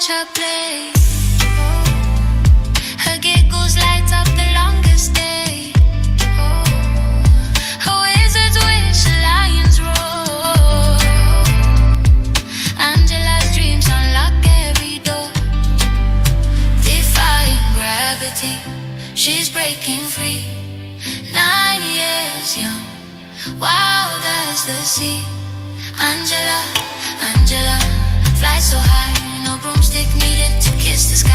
watch her play. Her giggles light up the longest day. Her wizard's wish, a lion's roar. Angela's dreams unlock every door. Defying gravity, she's breaking free. 9 years young, wild as the sea. Angela, Angela, fly so high, no broomstick needed to kiss the sky.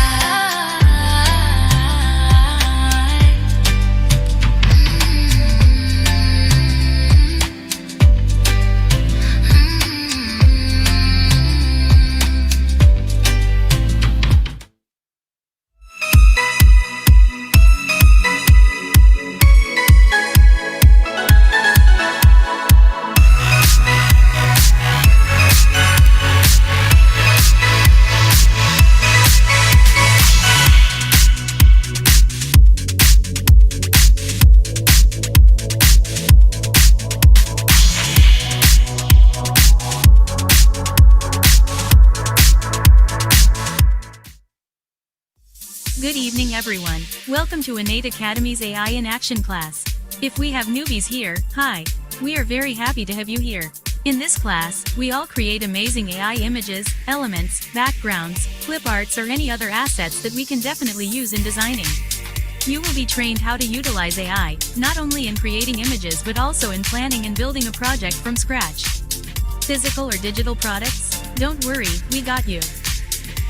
Good evening everyone, welcome to Innate Academy's AI in Action class. If we have newbies here, hi. We are very happy to have you here. In this class, we all create amazing AI images, elements, backgrounds, clip arts or any other assets that we can definitely use in designing. You will be trained how to utilize AI, not only in creating images but also in planning and building a project from scratch. Physical or digital products? Don't worry, we got you.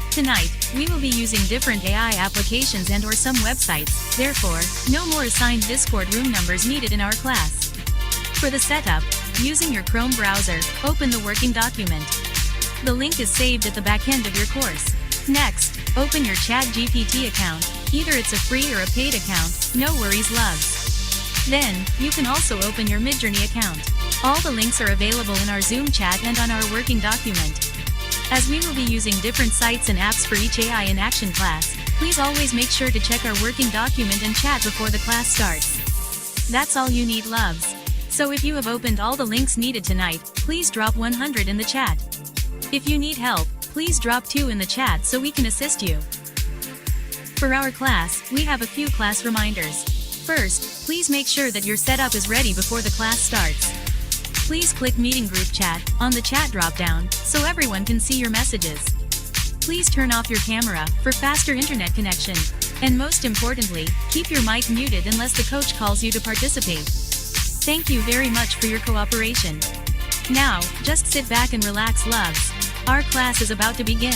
Tonight, we will be using different AI applications and/or some websites, therefore, no more assigned Discord room numbers needed in our class. For the setup, using your Chrome browser, open the working document. The link is saved at the back end of your course. Next, open your ChatGPT account, either it's a free or a paid account, no worries loves. Then, you can also open your Midjourney account. All the links are available in our Zoom chat and on our working document. As we will be using different sites and apps for each AI in Action class, please always make sure to check our working document and chat before the class starts. That's all you need loves. So if you have opened all the links needed tonight, please drop 100 in the chat. If you need help, please drop 2 in the chat so we can assist you. For our class, we have a few class reminders. First, please make sure that your setup is ready before the class starts. Please click Meeting Group Chat on the chat drop-down so everyone can see your messages. Please turn off your camera for faster internet connection. And most importantly, keep your mic muted unless the coach calls you to participate. Thank you very much for your cooperation. Now, just sit back and relax loves. Our class is about to begin.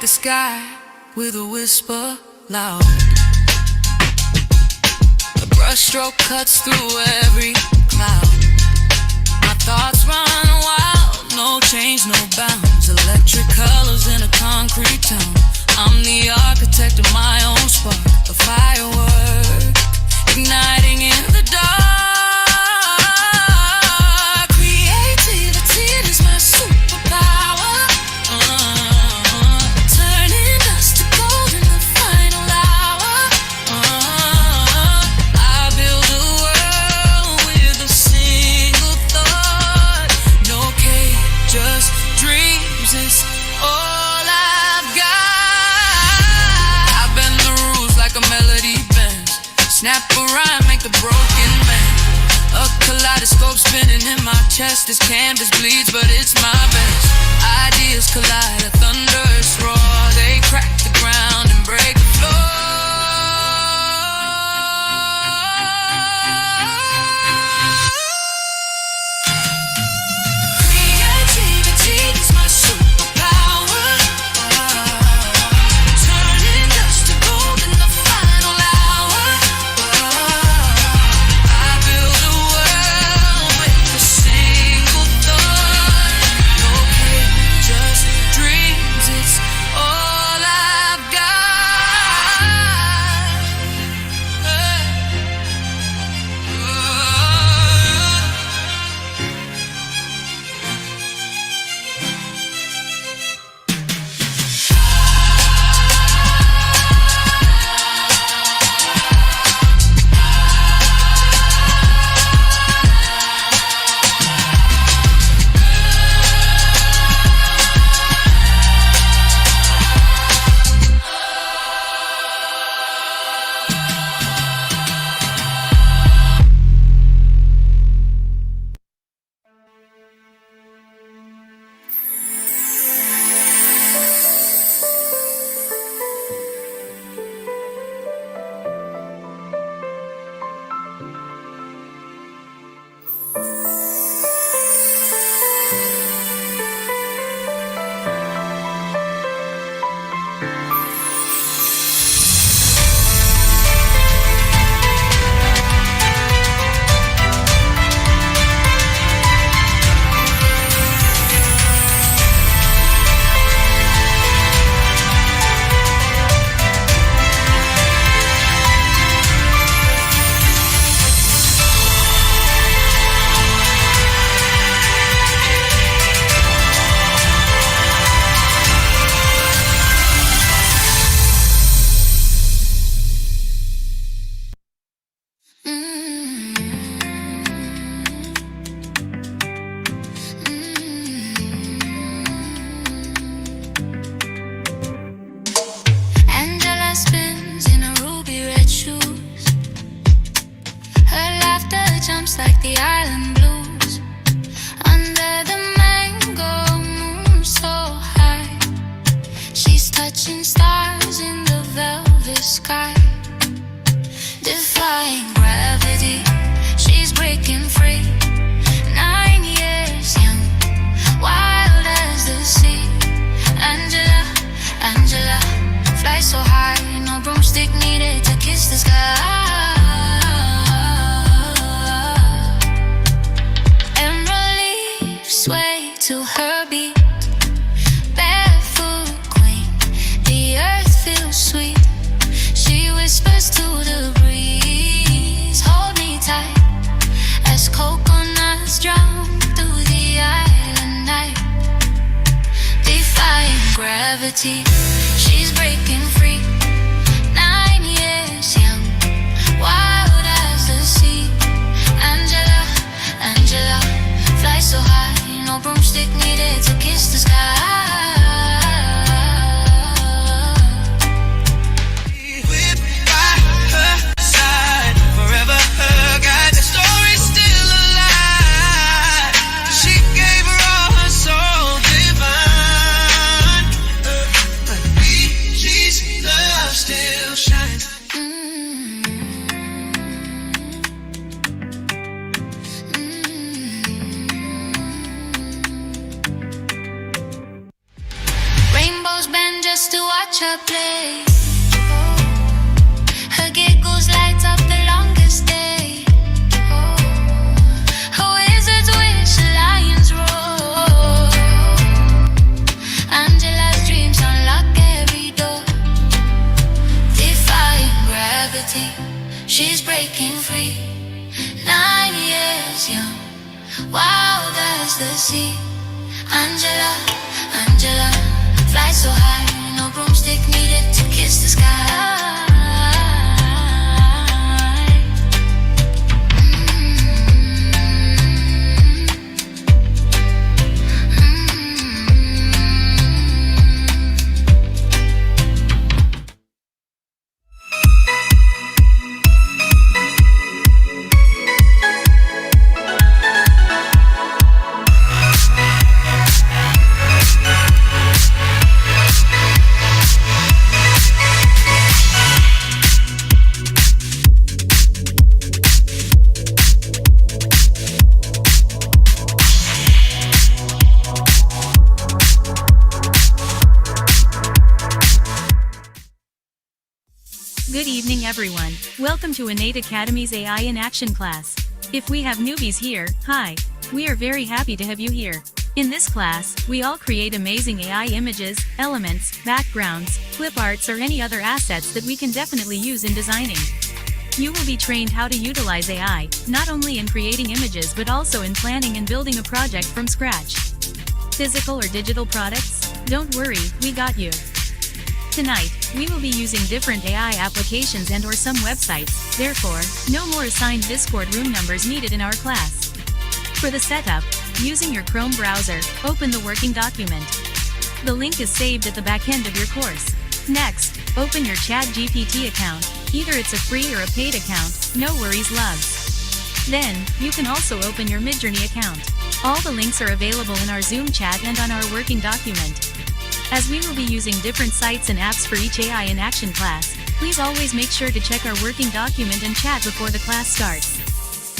The sky with a whisper loud. A brushstroke cuts through every cloud. My thoughts run wild, no change, no bounds. Electric colors in a concrete town. I'm the architect of my own spark, a firework igniting in the dark. Creativity is my superpower. Snap a rhyme, make the broken man. A kaleidoscope spinning in my chest. This canvas bleeds, but it's my best. Ideas collide, a thunderous roar. They crack the ground and break the floor. Creativity is my superpower. Turning dust to gold in the final hour. I build a world with a single thought. No cage, just dreams. It's all I've got. to the breeze. Hold me tight as coconuts drown through the island night. Defying gravity, she's breaking free. 9 years young, wild as the sea. Angela, Angela, fly so high, no broomstick needed to kiss the sky. Just to watch her play. Her giggles light up the longest day. Her wizard's wish, a lion's roar. Angela's dreams unlock every door. Defying gravity, she's breaking free. 9 years young, wild as the sea. Angela, Angela, fly so high, no broomstick needed to kiss the sky. Good evening everyone, welcome to Innate Academy's AI in Action class. If we have newbies here, hi. We are very happy to have you here. In this class, we all create amazing AI images, elements, backgrounds, clip arts or any other assets that we can definitely use in designing. You will be trained how to utilize AI, not only in creating images but also in planning and building a project from scratch. Physical or digital products? Don't worry, we got you. Tonight, we will be using different AI applications and or some websites, therefore, no more assigned Discord room numbers needed in our class. For the setup, using your Chrome browser, open the working document. The link is saved at the back end of your course. Next, open your ChatGPT account, either it's a free or a paid account, no worries loves. Then, you can also open your Midjourney account. All the links are available in our Zoom chat and on our working document. As we will be using different sites and apps for each AI in Action class, please always make sure to check our working document and chat before the class starts.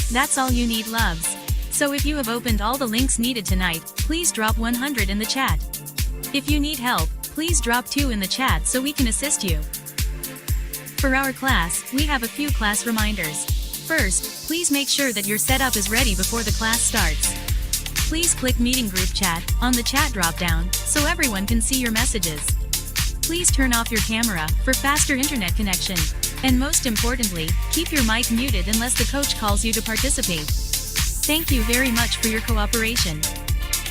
That's all you need loves. So if you have opened all the links needed tonight, please drop 100 in the chat. If you need help, please drop 2 in the chat so we can assist you. For our class, we have a few class reminders. First, please make sure that your setup is ready before the class starts. Please click Meeting Group Chat on the chat drop-down so everyone can see your messages. Please turn off your camera for faster internet connection. And most importantly, keep your mic muted unless the coach calls you to participate. Thank you very much for your cooperation.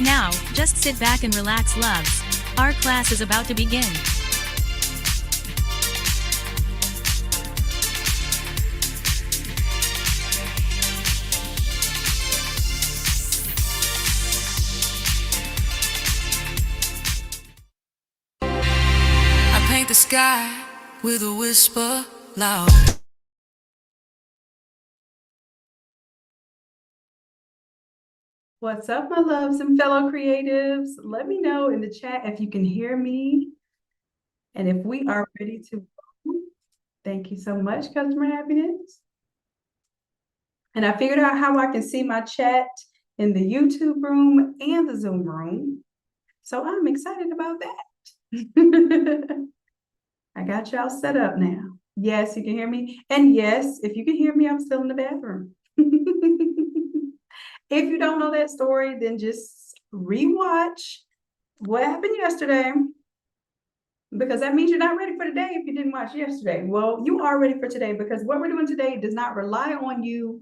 Now, just sit back and relax loves. Our class is about to begin. The sky with a whisper loud. What's up, my loves and fellow creatives? Let me know in the chat if you can hear me and if we are ready to go. Thank you so much, Customer Happiness. And I figured out how I can see my chat in the YouTube room and the Zoom room. So I'm excited about that. I got y'all set up now. Yes, you can hear me. And yes, if you can hear me, I'm still in the bathroom. If you don't know that story, then just rewatch what happened yesterday. because that means you're not ready for today if you didn't watch yesterday. Well, you are ready for today, because what we're doing today does not rely on you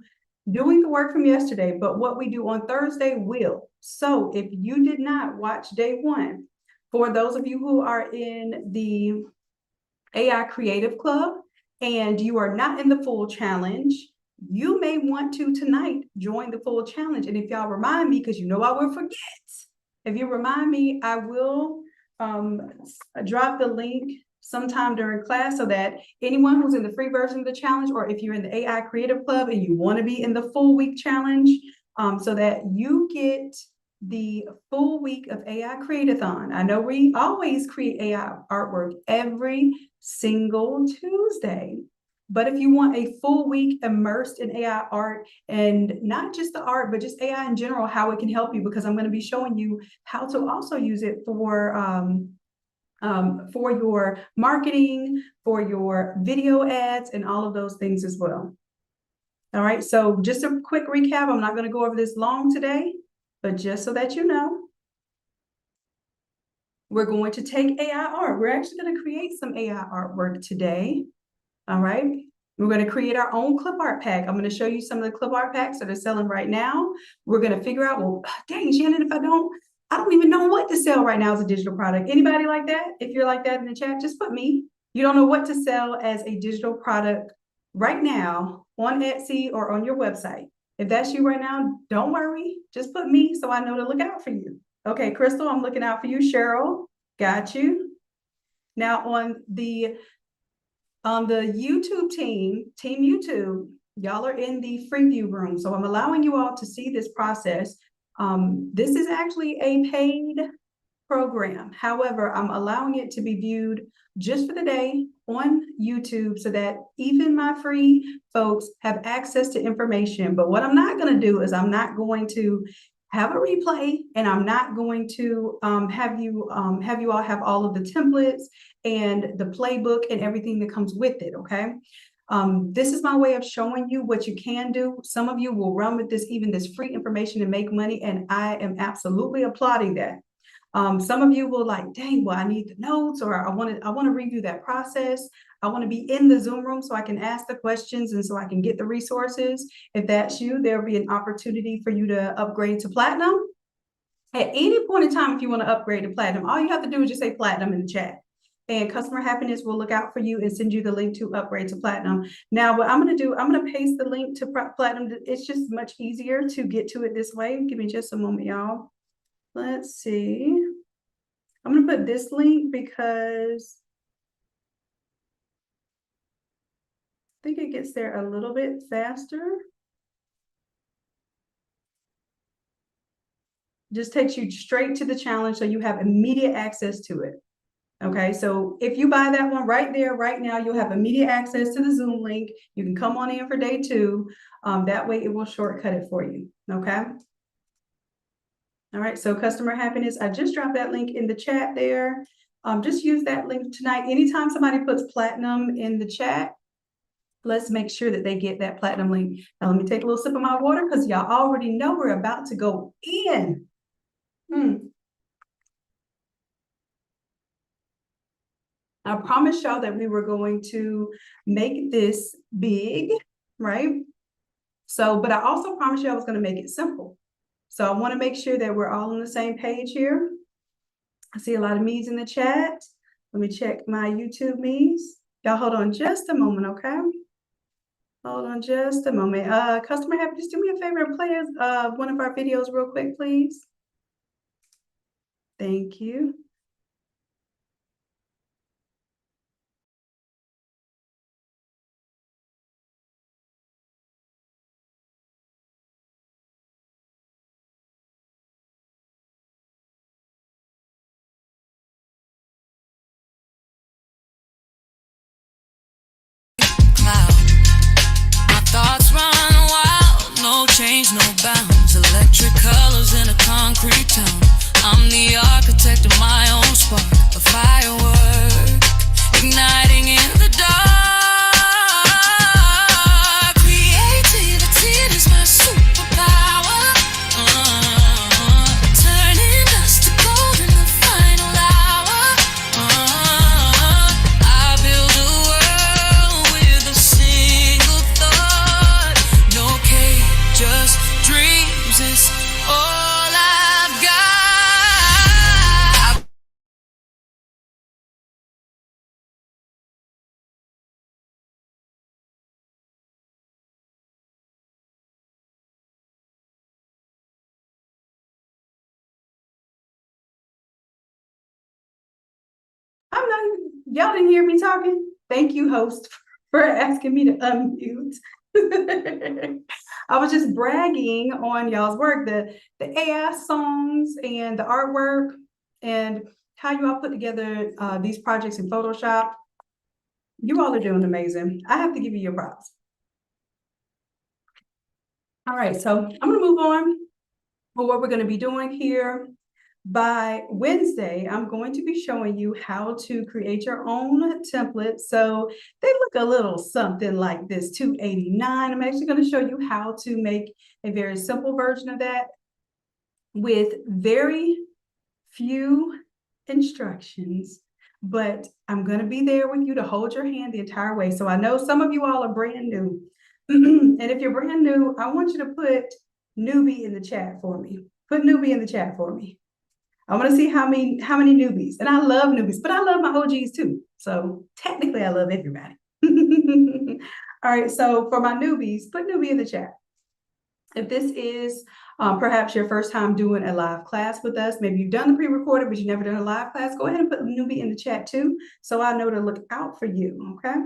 doing the work from yesterday, but what we do on Thursday will. So if you did not watch day one, for those of you who are in the AI Creative Club and you are not in the full challenge, you may want to tonight join the full challenge. And if y'all remind me, because you know I will forget, if you remind me, I will drop the link sometime during class so that anyone who's in the free version of the challenge, or if you're in the AI Creative Club and you want to be in the full week challenge, so that you get the full week of AI Create-a-thon. I know we always create AI artwork every single Tuesday, but if you want a full week immersed in AI art, and not just the art, but just AI in general, how it can help you, because I'm going to be showing you how to also use it for your marketing, for your video ads, and all of those things as well. All right, so just a quick recap. I'm not going to go over this long today, but just so that you know, we're going to take AI art. We're actually going to create some AI artwork today. All right, we're going to create our own Clipart pack. I'm going to show you some of the Clipart packs that are selling right now. We're going to figure out, well, dang, Shannon, if I don't even know what to sell right now as a digital product. Anybody like that? If you're like that in the chat, just put me. You don't know what to sell as a digital product right now on Etsy or on your website. If that's you right now, don't worry. Just put me so I know to look out for you. Okay, Crystal, I'm looking out for you. Cheryl, got you. Now on the YouTube team YouTube, y'all are in the preview room. So I'm allowing you all to see this process. This is actually a paid program. However, I'm allowing it to be viewed just for the day on YouTube so that even my free folks have access to information. But what I'm not going to do is I'm not going to have a replay, and I'm not going to have you all have all of the templates and the playbook and everything that comes with it. Okay. This is my way of showing you what you can do. Some of you will run with this, even this free information, and make money, and I am absolutely applauding that. Some of you will like, dang, well, I need the notes, or I want to review that process. I want to be in the Zoom room so I can ask the questions and so I can get the resources. If that's you, there'll be an opportunity for you to upgrade to platinum. At any point in time, if you want to upgrade to platinum, all you have to do is just say platinum in the chat. And Customer Happiness will look out for you and send you the link to upgrade to platinum. Now, what I'm going to do, I'm going to paste the link to platinum. It's just much easier to get to it this way. Give me just a moment, y'all. Let's see. I'm going to put this link because I think it gets there a little bit faster. Just takes you straight to the challenge so you have immediate access to it. Okay, so if you buy that one right there, right now, you'll have immediate access to the Zoom link. You can come on in for day 2. That way it will shortcut it for you. Okay. All right, so Customer Happiness, I just dropped that link in the chat there. Just use that link tonight. Anytime somebody puts platinum in the chat, let's make sure that they get that platinum link. Now, let me take a little sip of my water because y'all already know we're about to go in. I promised y'all that we were going to make this big, right? So, but I also promised you I was going to make it simple. So I want to make sure that we're all on the same page here. I see a lot of me's in the chat. Let me check my YouTube me's. Y'all hold on just a moment, okay? Hold on just a moment. Customer Happiness, do me a favor and play one of our videos real quick, please. Thank you. Thoughts run wild, no change, no bounds. Electric colors in a concrete town. I'm the architect of my own spark, a firework igniting in the dark. Creativity is my superpower. Turning dust to gold in the final hour. Y'all didn't hear me talking? Thank you, host, for asking me to unmute. I was just bragging on y'all's work, the AI songs and the artwork and how you all put together these projects in Photoshop. You all are doing amazing. I have to give you your props. All right, so I'm gonna move on for what we're gonna be doing here. By Wednesday, I'm going to be showing you how to create your own template. So they look a little something like this, 289. I'm actually going to show you how to make a very simple version of that with very few instructions, but I'm going to be there with you to hold your hand the entire way. So I know some of you all are brand new. And if you're brand new, I want you to put newbie in the chat for me. Put newbie in the chat for me. I want to see how many newbies. And I love newbies, but I love my OGs too. So technically I love everybody. All right, so for my newbies, put newbie in the chat. If this is perhaps your first time doing a live class with us, maybe you've done the pre-recorded, but you've never done a live class, go ahead and put newbie in the chat too, so I know to look out for you, okay?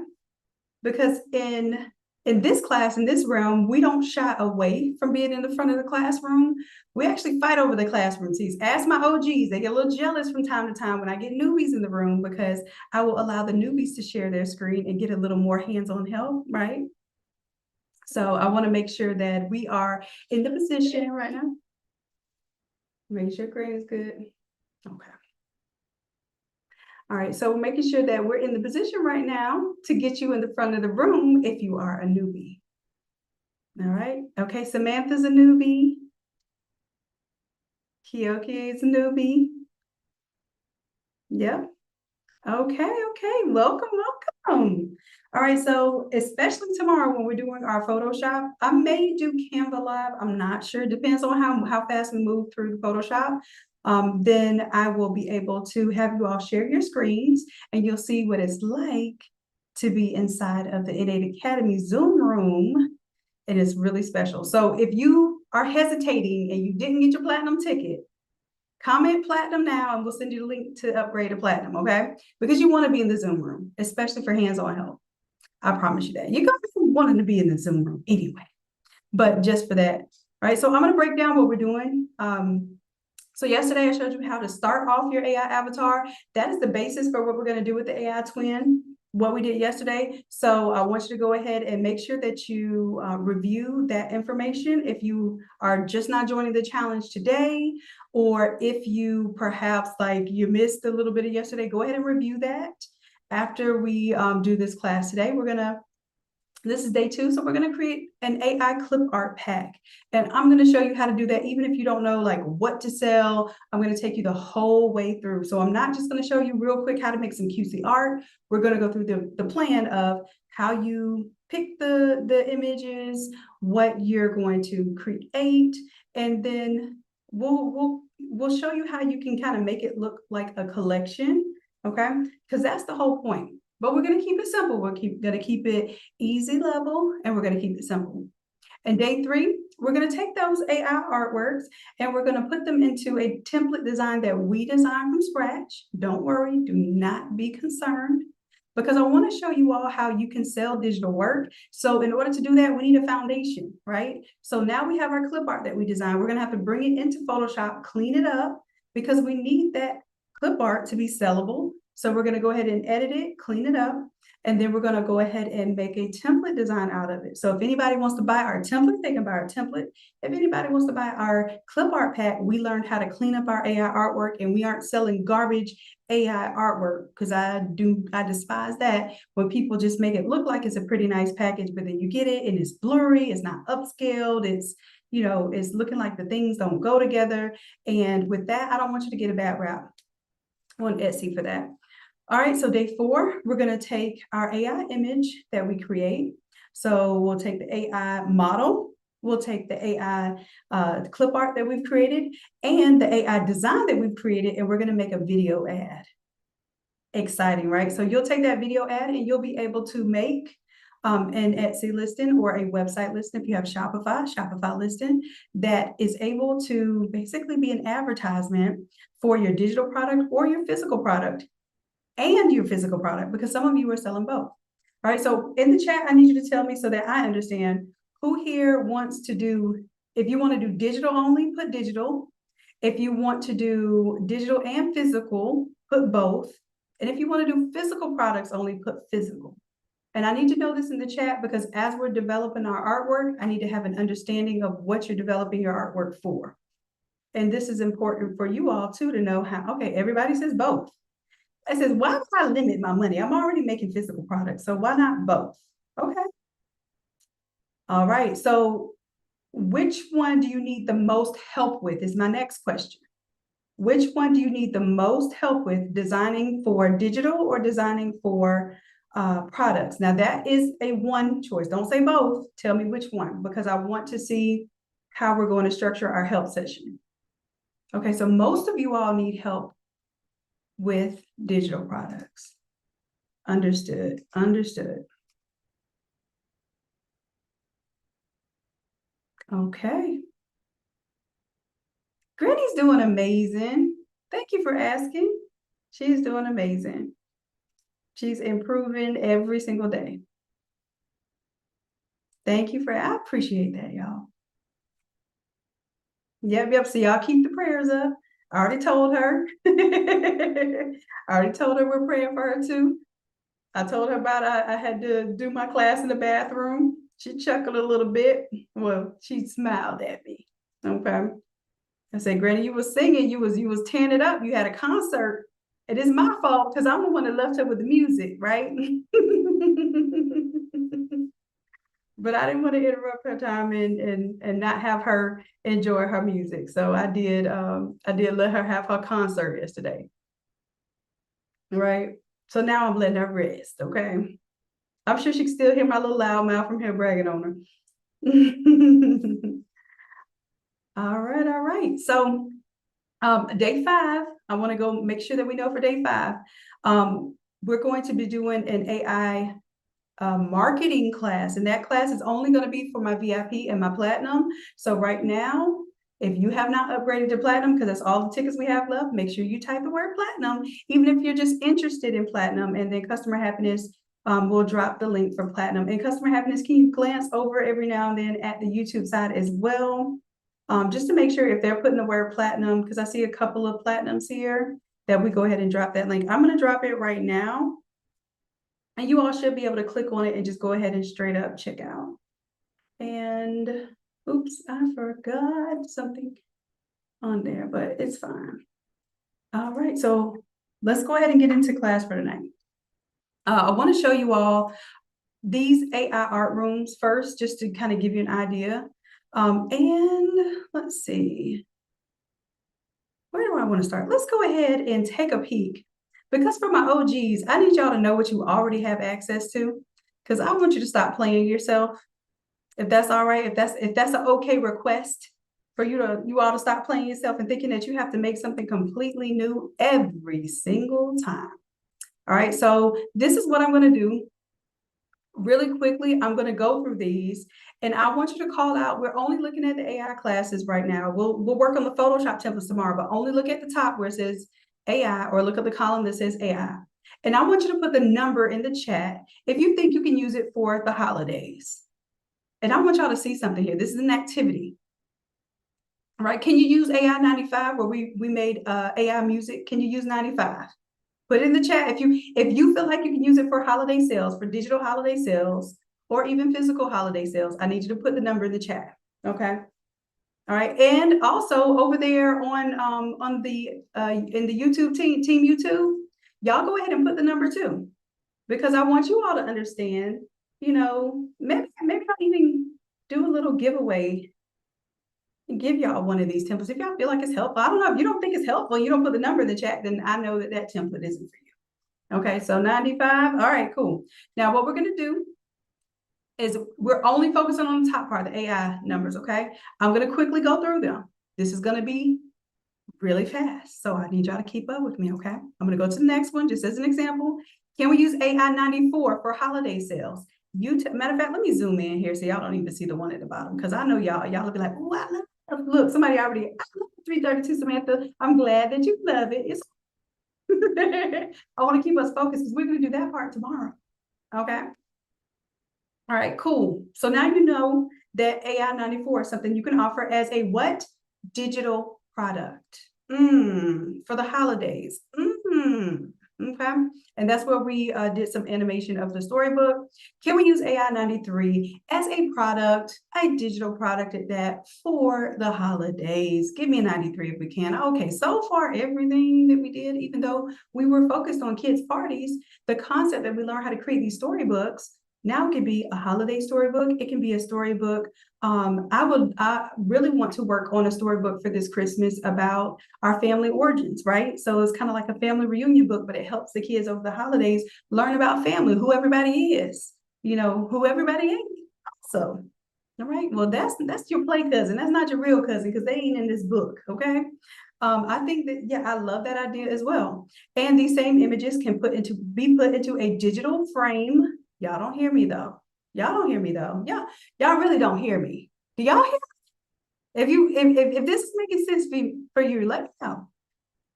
Because in this class, in this realm, we don't shy away from being in the front of the classroom. We actually fight over the classroom seats. Ask my OGs, they get a little jealous from time to time when I get newbies in the room, because I will allow the newbies to share their screen and get a little more hands-on help, right? So I want to make sure that we are in the position right now. Make sure grade is good. Okay. All right, so making sure that we're in the position right now to get you in the front of the room if you are a newbie. All right, okay, Samantha's a newbie. Kyoki is a newbie. Yep. Okay, welcome. All right, so especially tomorrow when we're doing our Photoshop, I may do Canva Live. I'm not sure, depends on how fast we move through the Photoshop. Then I will be able to have you all share your screens and you'll see what it's like to be inside of the Innate Academy Zoom room. It is really special. So if you are hesitating and you didn't get your platinum ticket, comment platinum now and we'll send you the link to upgrade to platinum, okay? Because you want to be in the Zoom room, especially for hands-on help. I promise you that. You're going to be wanting to be in the Zoom room anyway, but just for that. All right, so I'm going to break down what we're doing. So yesterday I showed you how to start off your AI avatar. That is the basis for what we're going to do with the AI twin, what we did yesterday. So I want you to go ahead and make sure that you review that information. If you are just not joining the challenge today, or if you perhaps like you missed a little bit of yesterday, go ahead and review that. After we do this class today, this is day 2, so we're going to create an AI clip art pack. And I'm going to show you how to do that, even if you don't know like what to sell. I'm going to take you the whole way through. So I'm not just going to show you real quick how to make some cutesy art. We're going to go through the plan of how you pick the images, what you're going to create, and then we'll show you how you can kind of make it look like a collection, okay? Because that's the whole point. But we're going to keep it simple. We're going to keep it easy level, and we're going to keep it simple. And day 3, we're going to take those AI artworks and we're going to put them into a template design that we designed from scratch. Don't worry, do not be concerned, because I want to show you all how you can sell digital work. So in order to do that, we need a foundation, right? So now we have our clip art that we designed. We're going to have to bring it into Photoshop, clean it up, because we need that clip art to be sellable. So we're going to go ahead and edit it, clean it up, and then we're going to go ahead and make a template design out of it. So if anybody wants to buy our template, they can buy our template. If anybody wants to buy our clip art pack, we learned how to clean up our AI artwork, and we aren't selling garbage AI artwork, because I despise that when people just make it look like it's a pretty nice package, but then you get it and it's blurry, it's not upscaled, it's, you know, it's looking like the things don't go together. And with that, I don't want you to get a bad rap on Etsy for that. All right, so day 4, we're going to take our AI image that we create. So we'll take the AI model, we'll take the AI clip art that we've created, and the AI design that we've created, and we're going to make a video ad. Exciting, right? So you'll take that video ad and you'll be able to make an Etsy listing or a website listing if you have Shopify listing that is able to basically be an advertisement for your digital product or your physical product. and your physical product, because some of you are selling both. All right, so in the chat, I need you to tell me so that I understand who here wants to do, if you want to do digital only, put digital. If you want to do digital and physical, put both. And if you want to do physical products only, put physical. And I need to know this in the chat because as we're developing our artwork, I need to have an understanding of what you're developing your artwork for. And this is important for you all too, to know how, okay, everybody says both. I says, why would I limit my money? I'm already making physical products, so why not both? Okay. All right, so which one do you need the most help with is my next question. Which one do you need the most help with, designing for digital or designing for products? Now that is a one choice. Don't say both. Tell me which one, because I want to see how we're going to structure our help session. Okay, so most of you all need help with digital products. Understood, understood. Okay. Granny's doing amazing. Thank you for asking. She's doing amazing. She's improving every single day. Thank you I appreciate that, y'all. Yep. So y'all keep the prayers up. I already told her. I already told her we're praying for her too. I told her about I had to do my class in the bathroom. She chuckled a little bit. Well, she smiled at me. Okay. I said, Granny, you was singing, you was tearing it up. You had a concert. It is my fault because I'm the one that left her with the music, right? But I didn't want to interrupt her time and not have her enjoy her music. So I did let her have her concert yesterday. Right. So now I'm letting her rest. Okay. I'm sure she can still hear my little loud mouth from here bragging on her. All right. So day 5, I want to go make sure that we know for day 5. We're going to be doing an AI marketing class, and that class is only going to be for my VIP and my platinum. So right now, if you have not upgraded to platinum, because that's all the tickets we have left, make sure you type the word platinum, even if you're just interested in platinum, and then Customer Happiness will drop the link for platinum. And Customer Happiness, can you glance over every now and then at the YouTube side as well? Just to make sure if they're putting the word platinum, because I see a couple of platinums here, that we go ahead and drop that link. I'm going to drop it right now. And you all should be able to click on it and just go ahead and straight up check out. And oops, I forgot something on there, but it's fine. All right, so let's go ahead and get into class for tonight. I want to show you all these AI art rooms first, just to kind of give you an idea. And let's see, where do I want to start? Let's go ahead and take a peek. Because for my OGs, I need y'all to know what you already have access to, because I want you to stop playing yourself. If that's all right, if that's an okay request for you all to stop playing yourself and thinking that you have to make something completely new every single time. All right, so this is what I'm going to do. Really quickly, I'm going to go through these, and I want you to call out. We're only looking at the AI classes right now. We'll work on the Photoshop templates tomorrow, but only look at the top where it says AI, or look at the column that says AI. And I want you to put the number in the chat if you think you can use it for the holidays. And I want y'all to see something here. This is an activity. All right, can you use AI-95 where we made AI music? Can you use 95? Put it in the chat if you feel like you can use it for holiday sales, for digital holiday sales, or even physical holiday sales. I need you to put the number in the chat. Okay. All right. And also over there on the in the YouTube team YouTube, y'all go ahead and put the number too, because I want you all to understand, maybe I'll even do a little giveaway and give y'all one of these templates if y'all feel like it's helpful. I don't know, if you don't think it's helpful, you don't put the number in the chat, then I know that template isn't for you. Okay, so 95. All right, cool. Now what we're going to do is we're only focusing on the top part, the AI numbers. Okay, I'm going to quickly go through them. This is going to be really fast, so I need y'all to keep up with me. Okay, I'm going to go to the next one just as an example. Can we use AI-94 for holiday sales? Matter of fact, let me zoom in here so y'all don't even see the one at the bottom, because I know y'all will be like, oh, I love, look, somebody already, I love 332, Samantha. I'm glad that you love it. I want to keep us focused because we're going to do that part tomorrow. Okay. All right, cool. So now you know that AI-94 is something you can offer as a what? Digital product. For the holidays. Okay. And that's where we did some animation of the storybook. Can we use AI-93 as a product, a digital product at that for the holidays? Give me a 93 if we can. Okay, so far everything that we did, even though we were focused on kids' parties, the concept that we learned how to create these storybooks now it can be a holiday storybook. It can be a storybook. I really want to work on a storybook for this Christmas about our family origins, right? So it's kind of like a family reunion book, but it helps the kids over the holidays learn about family, who everybody is, who everybody ain't. So, all right, well, that's your play cousin. That's not your real cousin because they ain't in this book, okay? I think that, yeah, I love that idea as well. And these same images can be put into a digital frame. Y'all don't hear me though. Y'all don't hear me though. Y'all really don't hear me. Do y'all hear me? If this is making sense for you, let me know.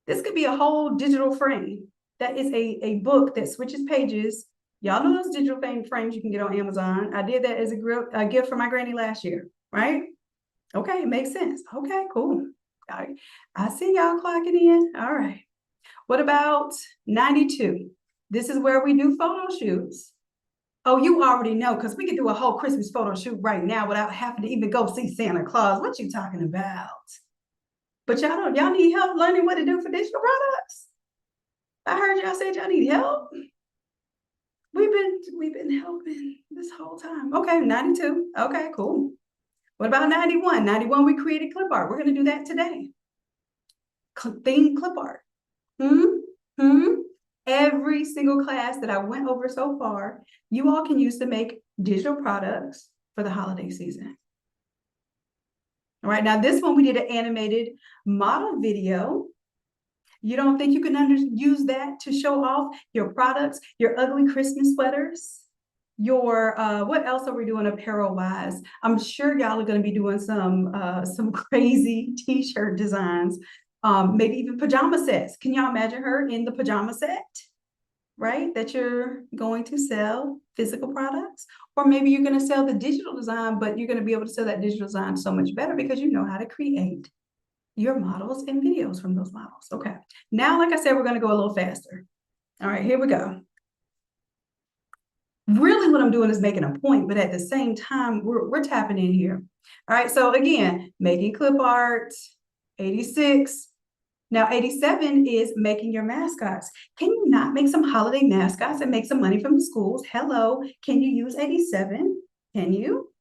This could be a whole digital frame that is a book that switches pages. Y'all know those digital frames you can get on Amazon. I did that as a gift for my granny last year, right? Okay, it makes sense. Okay, cool. All right. I see y'all clocking in. All right. What about 92? This is where we do photo shoots. Oh, you already know, because we could do a whole Christmas photo shoot right now without having to even go see Santa Claus. What you talking about? But y'all need help learning what to do for digital products? I heard y'all said y'all need help. We've been helping this whole time. Okay, 92. Okay, cool. What about 91? 91, we created Clipart. We're going to do that today. Theme Clipart. Every single class that I went over so far, you all can use to make digital products for the holiday season. All right, now this one we did an animated model video. You don't think you can use that to show off your products, your ugly Christmas sweaters, your what else are we doing apparel wise? I'm sure y'all are going to be doing some crazy t-shirt designs, maybe even pajama sets. Can y'all imagine her in the pajama set, right? That you're going to sell physical products, or maybe you're going to sell the digital design, but you're going to be able to sell that digital design so much better because you know how to create your models and videos from those models. Okay, now, like I said, we're going to go a little faster. All right, here we go. Really what I'm doing is making a point, but at the same time, we're tapping in here. All right, so again, making clip art, 86. Now, 87 is making your mascots. Can you not make some holiday mascots and make some money from the schools? Hello, can you use 87? Can you?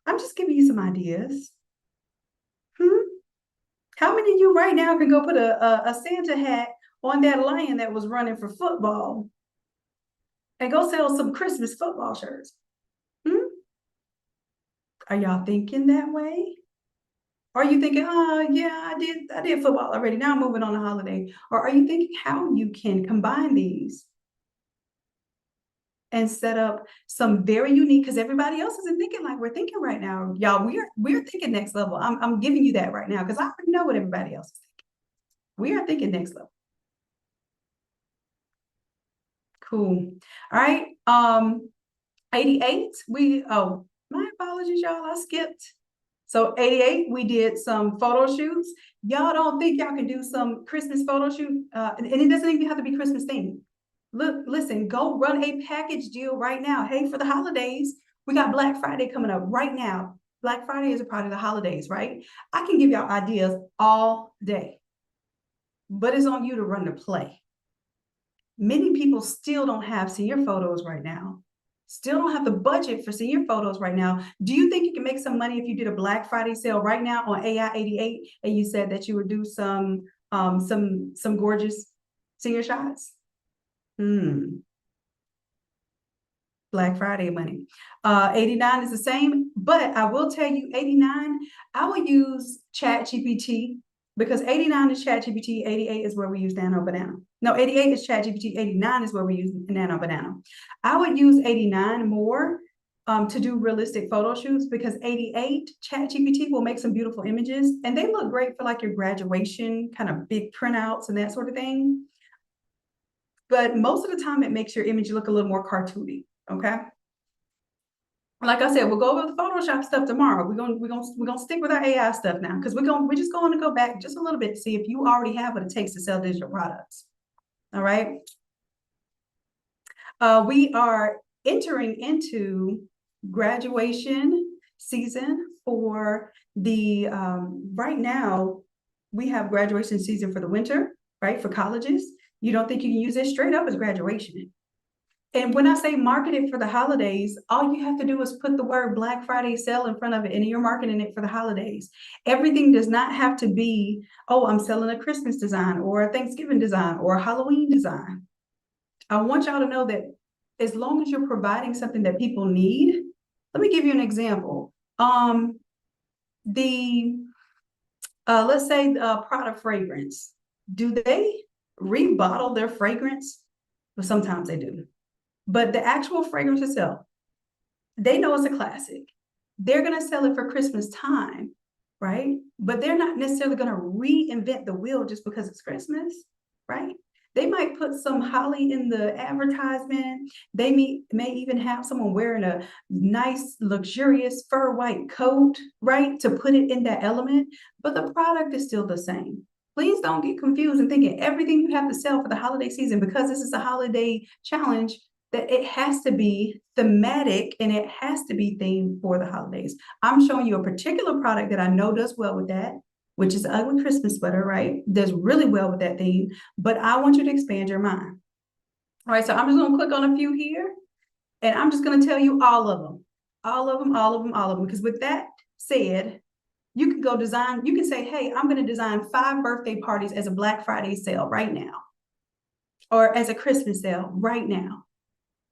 I'm just giving you some ideas. How many of you right now can go put a Santa hat on that lion that was running for football and go sell some Christmas football shirts? Are y'all thinking that way? Or are you thinking, oh yeah, I did football already. Now I'm moving on to holiday. Or are you thinking how you can combine these and set up some very unique, because everybody else isn't thinking like we're thinking right now. Y'all, we're thinking next level. I'm giving you that right now because I already know what everybody else is thinking. We are thinking next level. Cool. All right. 88, my apologies, y'all, I skipped. So 88, we did some photo shoots. Y'all don't think y'all can do some Christmas photo shoot, and it doesn't even have to be Christmas themed. Look, listen, go run a package deal right now. Hey, for the holidays, we got Black Friday coming up right now. Black Friday is a part of the holidays, right? I can give y'all ideas all day, but it's on you to run the play. Many people still don't have senior photos right now. Still don't have the budget for senior photos right now. Do you think you can make some money if you did a Black Friday sale right now on AI-88 and you said that you would do some gorgeous senior shots? Black Friday money. 89 is the same, but I will tell you 89, I will use ChatGPT because 89 is ChatGPT, 88 is where we use Nano Banana. No, 88 is ChatGPT, 89 is where we use Nano Banana. I would use 89 more to do realistic photo shoots because 88 ChatGPT will make some beautiful images and they look great for like your graduation kind of big printouts and that sort of thing. but most of the time it makes your image look a little more cartoony, okay? Like I said, we'll go over the Photoshop stuff tomorrow. We're gonna stick with our AI stuff now because we're just going to go back just a little bit to see if you already have what it takes to sell digital products. All right. We are entering into graduation season for the right now. We have graduation season for the winter, right? For colleges. You don't think you can use it straight up as graduation. And when I say market it for the holidays, all you have to do is put the word Black Friday sale in front of it and you're marketing it for the holidays. Everything does not have to be, oh, I'm selling a Christmas design or a Thanksgiving design or a Halloween design. I want y'all to know that as long as you're providing something that people need, let me give you an example. Let's say product fragrance. Do they rebottle their fragrance? Well, sometimes they do. But the actual fragrance itself, they know it's a classic. They're going to sell it for Christmas time, right? But they're not necessarily going to reinvent the wheel just because it's Christmas, right? They might put some holly in the advertisement. They may even have someone wearing a nice, luxurious fur white coat, right? To put it in that element, but the product is still the same. Please don't get confused and thinking everything you have to sell for the holiday season, because this is a holiday challenge, that it has to be thematic and it has to be themed for the holidays. I'm showing you a particular product that I know does well with that, which is the ugly Christmas sweater, right? Does really well with that theme, but I want you to expand your mind. All right, so I'm just gonna click on a few here and I'm just gonna tell you all of them, because with that said, you can go design, you can say, hey, I'm gonna design 5 birthday parties as a Black Friday sale right now, or as a Christmas sale right now.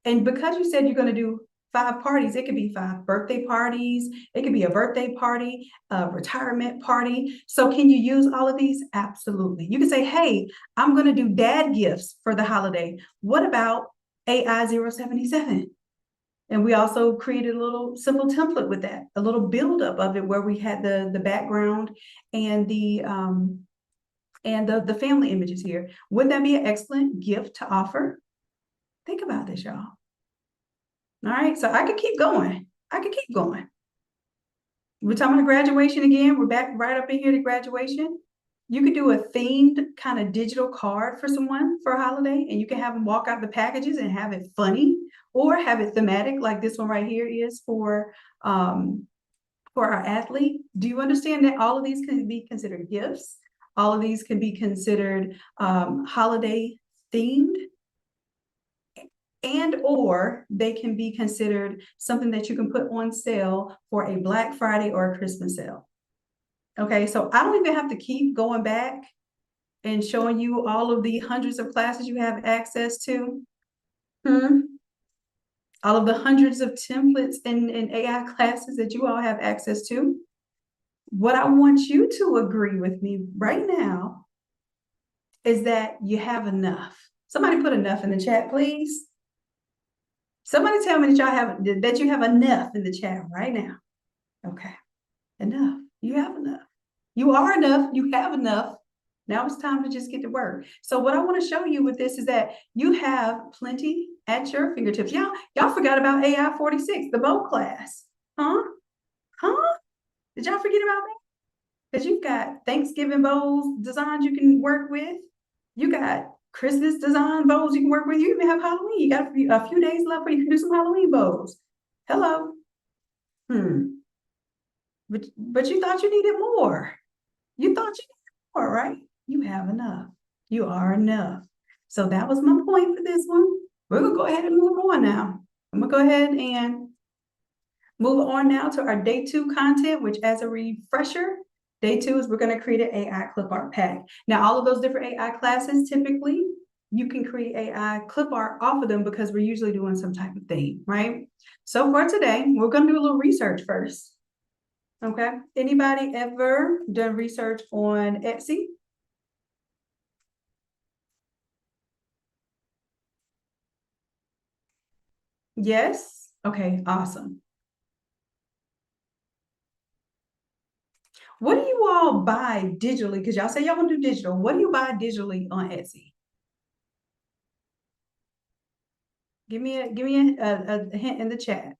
And because you said you're going to do 5 parties, it could be 5 birthday parties. It could be a birthday party, a retirement party. So can you use all of these? Absolutely. You can say, hey, I'm going to do dad gifts for the holiday. What about AI-097? And we also created a little simple template with that, a little buildup of it where we had the background and the family images here. Wouldn't that be an excellent gift to offer? Think about this, y'all. All right, so I could keep going. We're talking about graduation again. We're back right up in here to graduation. You could do a themed kind of digital card for someone for a holiday, and you can have them walk out the packages and have it funny, or have it thematic, like this one right here is for our athlete. Do you understand that all of these can be considered gifts? All of these can be considered holiday themed, and or they can be considered something that you can put on sale for a Black Friday or a Christmas sale. Okay, so I don't even have to keep going back and showing you all of the hundreds of classes you have access to. All of the hundreds of templates and AI classes that you all have access to. What I want you to agree with me right now is that you have enough. Somebody put enough in the chat, please. Somebody tell me that you have enough in the chat right now. Okay, enough. You have enough. You are enough. You have enough. Now it's time to just get to work. So what I want to show you with this is that you have plenty at your fingertips. Y'all forgot about AI-46, the bow class. Huh? Did y'all forget about that? Because you've got Thanksgiving bows designs you can work with. You got Christmas design bows you can work with. You even have Halloween. You got a few days left where you can do some Halloween bows. Hello. But you thought you needed more. You thought you needed more, right? You have enough. You are enough. So that was my point for this one. We're gonna go ahead and move on now. I'm gonna go ahead and move on now to our day 2 content, which, as a refresher, day 2 is we're going to create an AI Clipart pack. Now, all of those different AI classes, typically, you can create AI Clipart off of them because we're usually doing some type of theme, right? So for today, we're going to do a little research first. Okay. Anybody ever done research on Etsy? Yes? Okay, awesome. What do you all buy digitally? Because y'all say y'all want to do digital. What do you buy digitally on Etsy? Give me a hint in the chat.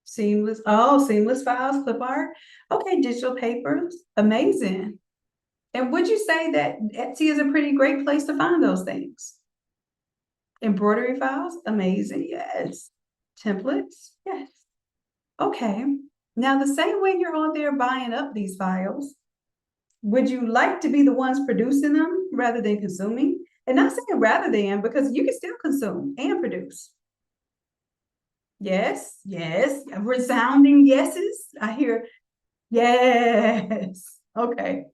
Seamless. Oh, seamless files, Clipart. Okay, digital papers. Amazing. And would you say that Etsy is a pretty great place to find those things? Embroidery files? Amazing. Yes. Templates? Yes. Okay. Now, the same way you're on there buying up these files, would you like to be the ones producing them rather than consuming? And not saying rather than, because you can still consume and produce. Yes, yes. Resounding yeses. I hear yes. Okay.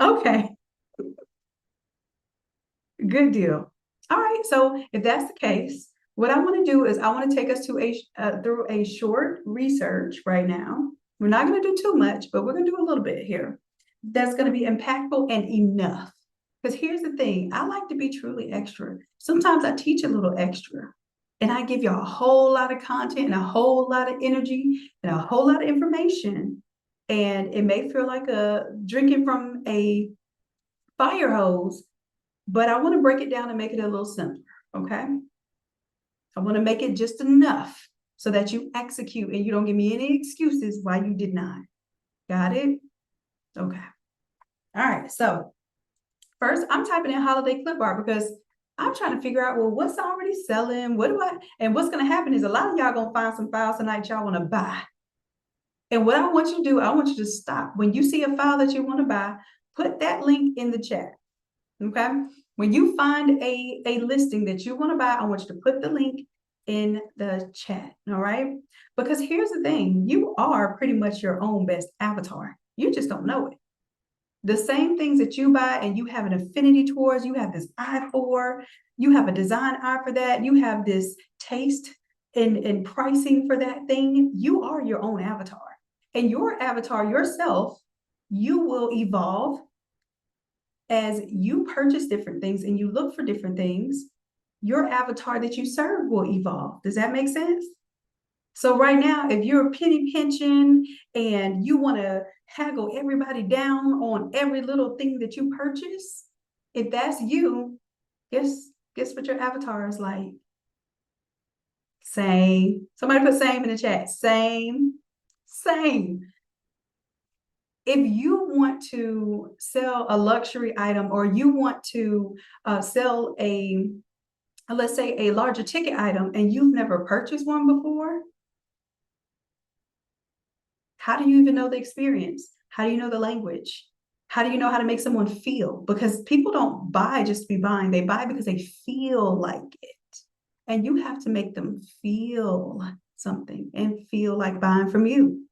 Okay. Good deal. All right. So if that's the case, what I want to do is I want to take us to through a short research right now. We're not going to do too much, but we're going to do a little bit here. That's going to be impactful and enough. Because here's the thing, I like to be truly extra. Sometimes I teach a little extra and I give you a whole lot of content and a whole lot of energy and a whole lot of information. And it may feel like drinking from a fire hose, but I want to break it down and make it a little simpler, okay? I want to make it just enough so that you execute and you don't give me any excuses why you did not. Got it? Okay. All right, so first, I'm typing in holiday clip art because I'm trying to figure out, well, what's already selling? And what's going to happen is a lot of y'all going to find some files tonight y'all want to buy. And what I want you to do, I want you to stop. When you see a file that you want to buy, put that link in the chat, okay? When you find a listing that you want to buy, I want you to put the link in the chat, all right? Because here's the thing, you are pretty much your own best avatar. You just don't know it. The same things that you buy and you have an affinity towards, you have this eye for, you have a design eye for that, you have this taste and pricing for that thing, you are your own avatar. And your avatar yourself, you will evolve as you purchase different things and you look for different things. Your avatar that you serve will evolve. Does that make sense? So right now, if you're penny pinching and you want to haggle everybody down on every little thing that you purchase, if that's you, guess what your avatar is like? Same. Somebody put same in the chat. Same. If you want to sell a luxury item or you want to sell let's say a larger ticket item and you've never purchased one before, how do you even know the experience? How do you know the language? How do you know how to make someone feel? Because people don't buy just to be buying. They buy because they feel like it. And you have to make them feel something and feel like buying from you.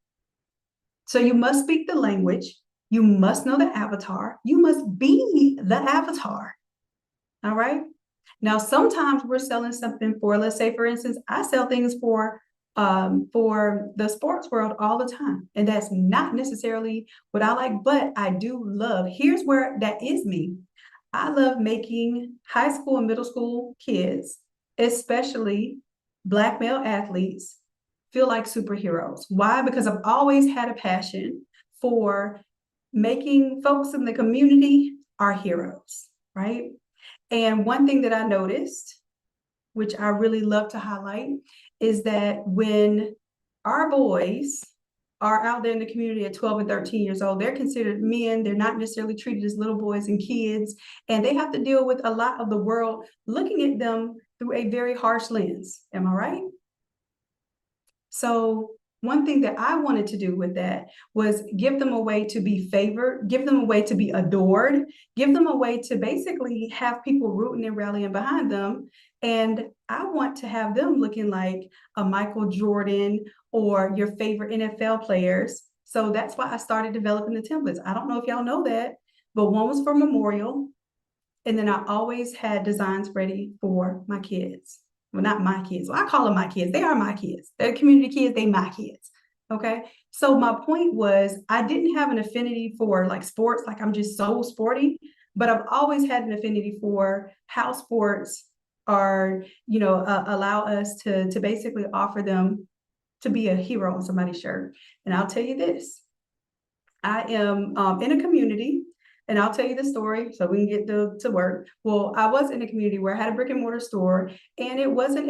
So you must speak the language. You must know the avatar. You must be the avatar. All right. Now, sometimes we're selling something for, let's say, for instance, I sell things for the sports world all the time. And that's not necessarily what I like, but I do love, here's where that is me. I love making high school and middle school kids, especially Black male athletes, feel like superheroes. Why? Because I've always had a passion for making folks in the community our heroes, right? And one thing that I noticed, which I really love to highlight, is that when our boys are out there in the community at 12 and 13 years old, they're considered men. They're not necessarily treated as little boys and kids. And they have to deal with a lot of the world looking at them through a very harsh lens. Am I right? So one thing that I wanted to do with that was give them a way to be favored, give them a way to be adored, give them a way to basically have people rooting and rallying behind them. And I want to have them looking like a Michael Jordan or your favorite NFL players. So that's why I started developing the templates. I don't know if y'all know that, but one was for Memorial. And then I always had designs ready for my kids. Well, not my kids. Well, I call them my kids. They are my kids. They're community kids. They my kids. Okay. So my point was I didn't have an affinity for like sports, like I'm just so sporty, but I've always had an affinity for how sports are, allow us to basically offer them to be a hero on somebody's shirt. And I'll tell you this, I am in a community, and I'll tell you the story so we can get to work. Well, I was in a community where I had a brick and mortar store, and it wasn't,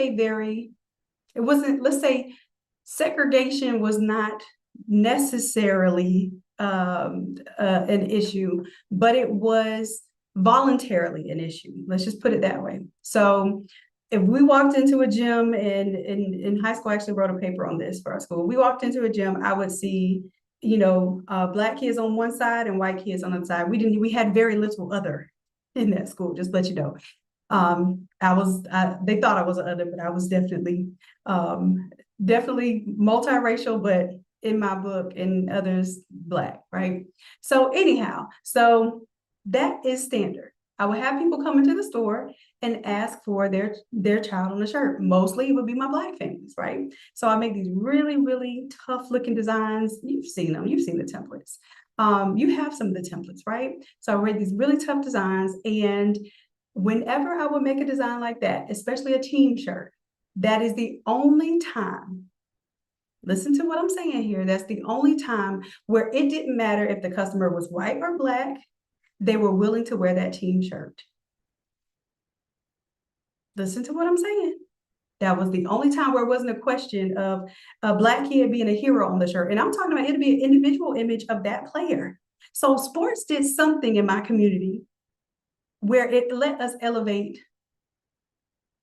let's say, segregation was not necessarily an issue, but it was voluntarily an issue. Let's just put it that way. So if we walked into a gym, and in high school, I actually wrote a paper on this for our school. We walked into a gym, I would see, Black kids on one side and white kids on the other side. We had very little other in that school, just let you know. They thought I was an other, but I was definitely multiracial, but in my book and others Black, right? So anyhow, so that is standard. I would have people come into the store and ask for their child on a shirt. Mostly it would be my Black families, right? So I make these really, really tough looking designs. You've seen them, you've seen the templates. You have some of the templates, right? So I made these really tough designs, and whenever I would make a design like that, especially a team shirt, that is the only time, listen to what I'm saying here, that's the only time where it didn't matter if the customer was white or Black, they were willing to wear that team shirt. Listen to what I'm saying. That was the only time where it wasn't a question of a Black kid being a hero on the shirt. And I'm talking about, it'd be an individual image of that player. So sports did something in my community where it let us elevate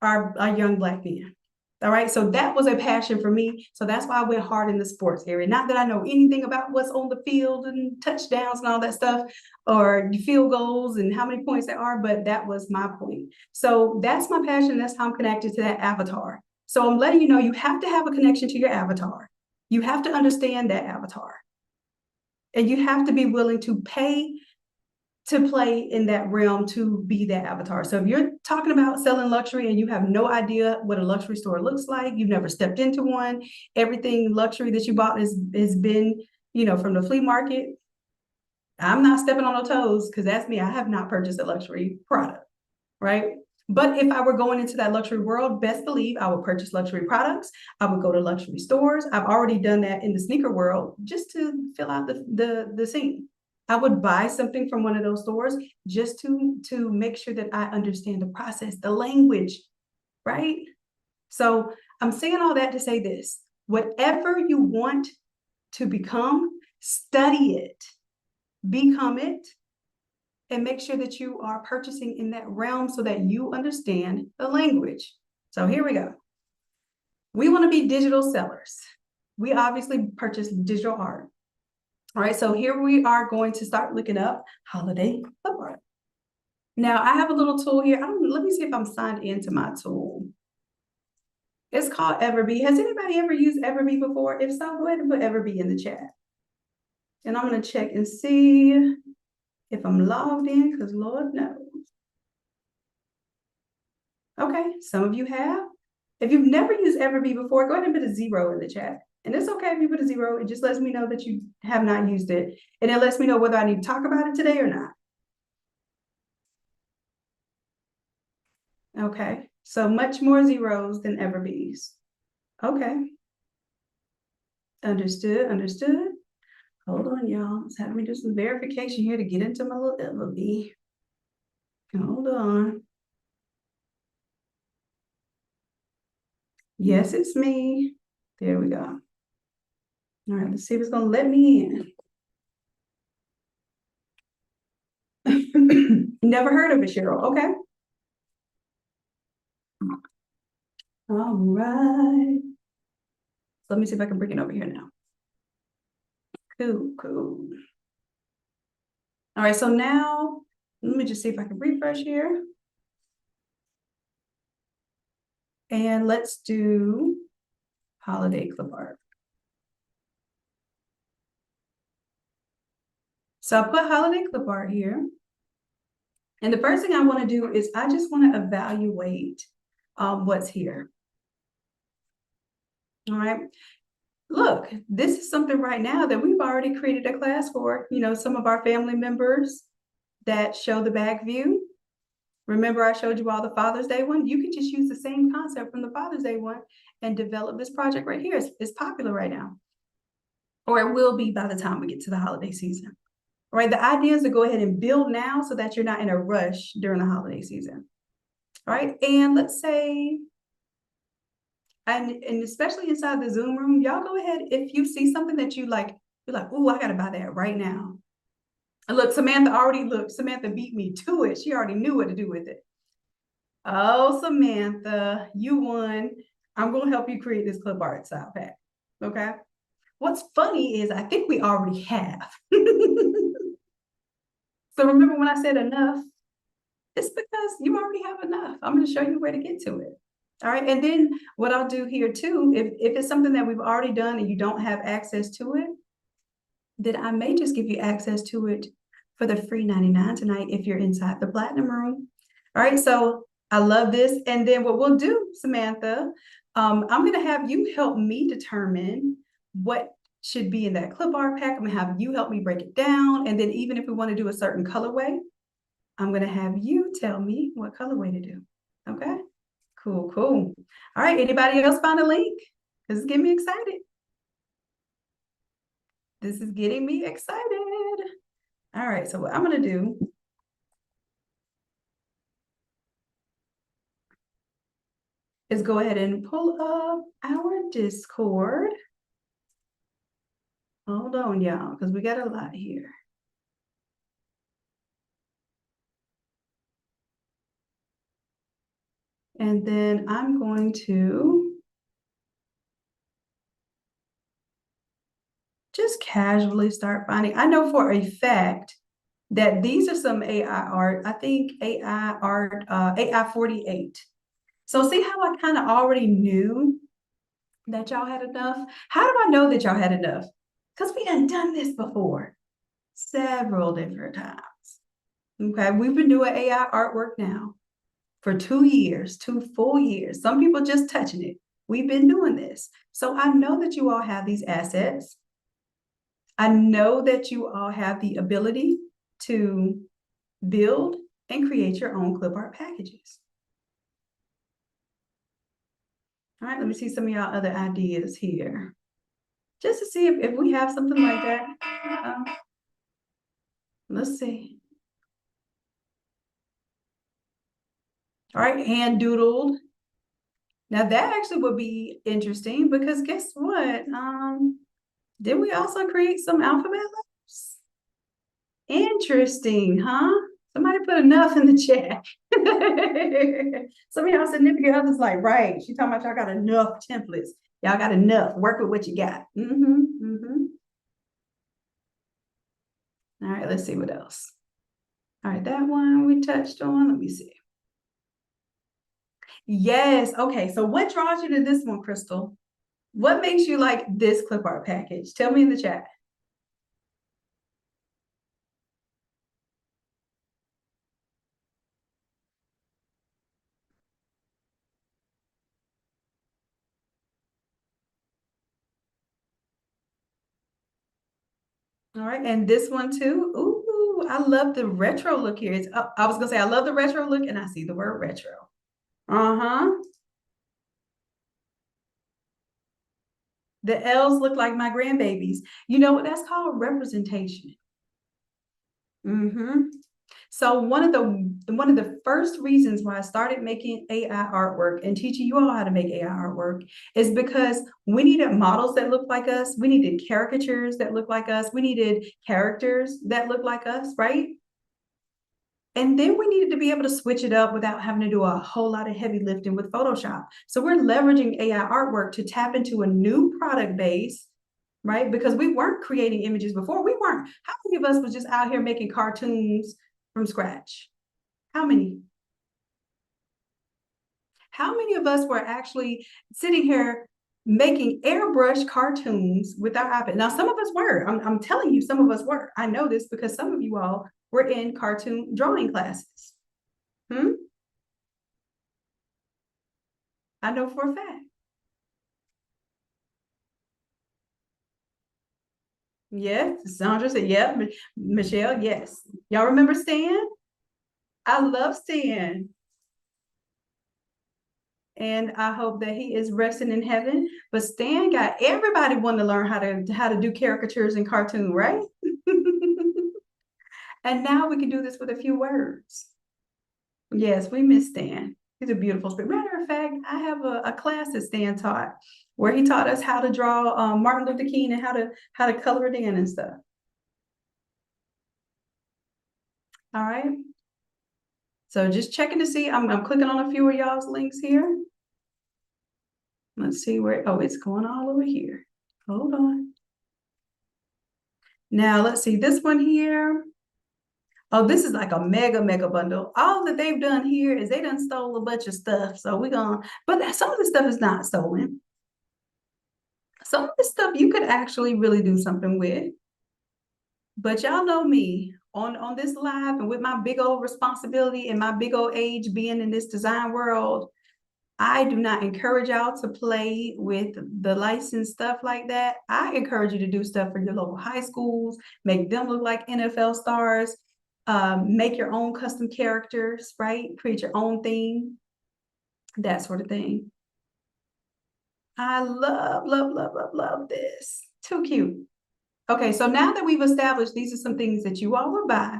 our young Black men. All right, so that was a passion for me. So that's why I went hard in the sports area. Not that I know anything about what's on the field and touchdowns and all that stuff, or field goals and how many points there are, but that was my point. So that's my passion. That's how I'm connected to that avatar. So I'm letting you know, you have to have a connection to your avatar. You have to understand that avatar. And you have to be willing to pay to play in that realm, to be that avatar. So if you're talking about selling luxury and you have no idea what a luxury store looks like, you've never stepped into one, everything luxury that you bought has been, from the flea market, I'm not stepping on no toes, because that's me. I have not purchased a luxury product, right? But if I were going into that luxury world, best believe I would purchase luxury products. I would go to luxury stores. I've already done that in the sneaker world just to fill out the scene. I would buy something from one of those stores just to make sure that I understand the process, the language, right? So I'm saying all that to say this: whatever you want to become, study it, become it, and make sure that you are purchasing in that realm so that you understand the language. So here we go. We want to be digital sellers. We obviously purchase digital art. All right, so here we are going to start looking up holiday Clipart. Now I have a little tool here. Let me see if I'm signed into my tool. It's called Everbee. Has anybody ever used Everbee before? If so, go ahead and put Everbee in the chat. And I'm going to check and see if I'm logged in, because Lord knows. Okay, some of you have. If you've never used Everbee before, go ahead and put a 0 in the chat. And it's okay if you put a 0. It just lets me know that you have not used it. And it lets me know whether I need to talk about it today or not. Okay, so much more zeros than Everbees. Okay. Understood. Hold on, y'all. Let's have me do some verification here to get into my little Everbee. Hold on. Yes, it's me. There we go. All right, let's see if it's gonna let me in. Never heard of it, Cheryl. Okay. All right. So let me see if I can bring it over here now. Cool. All right, so now let me just see if I can refresh here. And let's do holiday Clipart. So I put holiday Clipart here. And the first thing I want to do is I just want to evaluate what's here. All right. Look, this is something right now that we've already created a class for, some of our family members that show the back view. Remember, I showed you all the Father's Day one? You can just use the same concept from the Father's Day one and develop this project right here. It's popular right now. or it will be by the time we get to the holiday season. All right, the idea is to go ahead and build now so that you're not in a rush during the holiday season. All right, and let's say, and especially inside the Zoom room, y'all go ahead, if you see something that you like, you're like, ooh, I gotta buy that right now. And look, Samantha beat me to it. She already knew what to do with it. Oh, Samantha, you won. I'm gonna help you create this Clipart style pack, okay? What's funny is I think we already have. So remember when I said enough? It's because you already have enough. I'm going to show you where to get to it. All right. And then what I'll do here too, if it's something that we've already done and you don't have access to it, then I may just give you access to it for the free 99 tonight if you're inside the platinum room. All right. So I love this. And then what we'll do, Samantha, I'm going to have you help me determine what should be in that clip art pack. I'm gonna have you help me break it down. And then even if we want to do a certain colorway, I'm gonna have you tell me what colorway to do. Okay, cool. All right, anybody else find a link? This is getting me excited. This is getting me excited. All right, so what I'm gonna do is go ahead and pull up our Discord. Hold on, y'all, because we got a lot here. And then I'm going to just casually start finding. I know for a fact that these are some AI art. I think AI art, AI-48. So see how I kind of already knew that y'all had enough? How do I know that y'all had enough? Because we done this before several different times. Okay, we've been doing AI artwork now for 2 years, 2 full years. Some people just touching it. We've been doing this. So I know that you all have these assets. I know that you all have the ability to build and create your own clip art packages. All right, let me see some of y'all other ideas here. Just to see if we have something like that. Let's see. All right, hand doodled. Now that actually would be interesting because guess what? Did we also create some alphabet letters? Interesting, huh? Somebody put enough in the chat. Some of y'all significant others like, right. She talking about y'all got enough templates. Y'all got enough. Work with what you got. All right, let's see what else. All right, that one we touched on. Let me see. Yes. Okay. So what draws you to this one, Crystal? What makes you like this clip art package? Tell me in the chat. All right, and this one too. Ooh, I love the retro look here. I was gonna say I love the retro look, and I see the word retro. Uh-huh. The L's look like my grandbabies. You know what that's called? Representation. So one of the first reasons why I started making AI artwork and teaching you all how to make AI artwork is because we needed models that look like us. We needed caricatures that look like us. We needed characters that look like us, right? And then we needed to be able to switch it up without having to do a whole lot of heavy lifting with Photoshop. So we're leveraging AI artwork to tap into a new product base, right? Because we weren't creating images before. We weren't. How many of us was just out here making cartoons from scratch? How many? How many of us were actually sitting here making airbrush cartoons with our iPad? Now, some of us were. I'm telling you, some of us were. I know this because some of you all were in cartoon drawing classes. I know for a fact. Yes, Sandra said, yep. Michelle, yes. Y'all remember Stan? I love Stan. and I hope that he is resting in heaven. But Stan got everybody wanting to learn how to do caricatures and cartoon, right? And now we can do this with a few words. Yes, we miss Stan. He's a beautiful spirit. Matter of fact, I have a class that Stan taught where he taught us how to draw Martin Luther King and how to color it in and stuff. All right. So just checking to see. I'm clicking on a few of y'all's links here. Let's see where, oh, it's going all over here. Hold on. Now let's see this one here. Oh, this is like a mega bundle. All that they've done here is they done stole a bunch of stuff. So we're gonna, but some of the stuff is not stolen. Some of the stuff you could actually really do something with. But y'all know me on this live and with my big old responsibility and my big old age being in this design world, I do not encourage y'all to play with the licensed stuff like that. I encourage you to do stuff for your local high schools, make them look like NFL stars, make your own custom characters, right? Create your own theme, that sort of thing. I love this. Too cute. Okay, so now that we've established these are some things that you all will buy,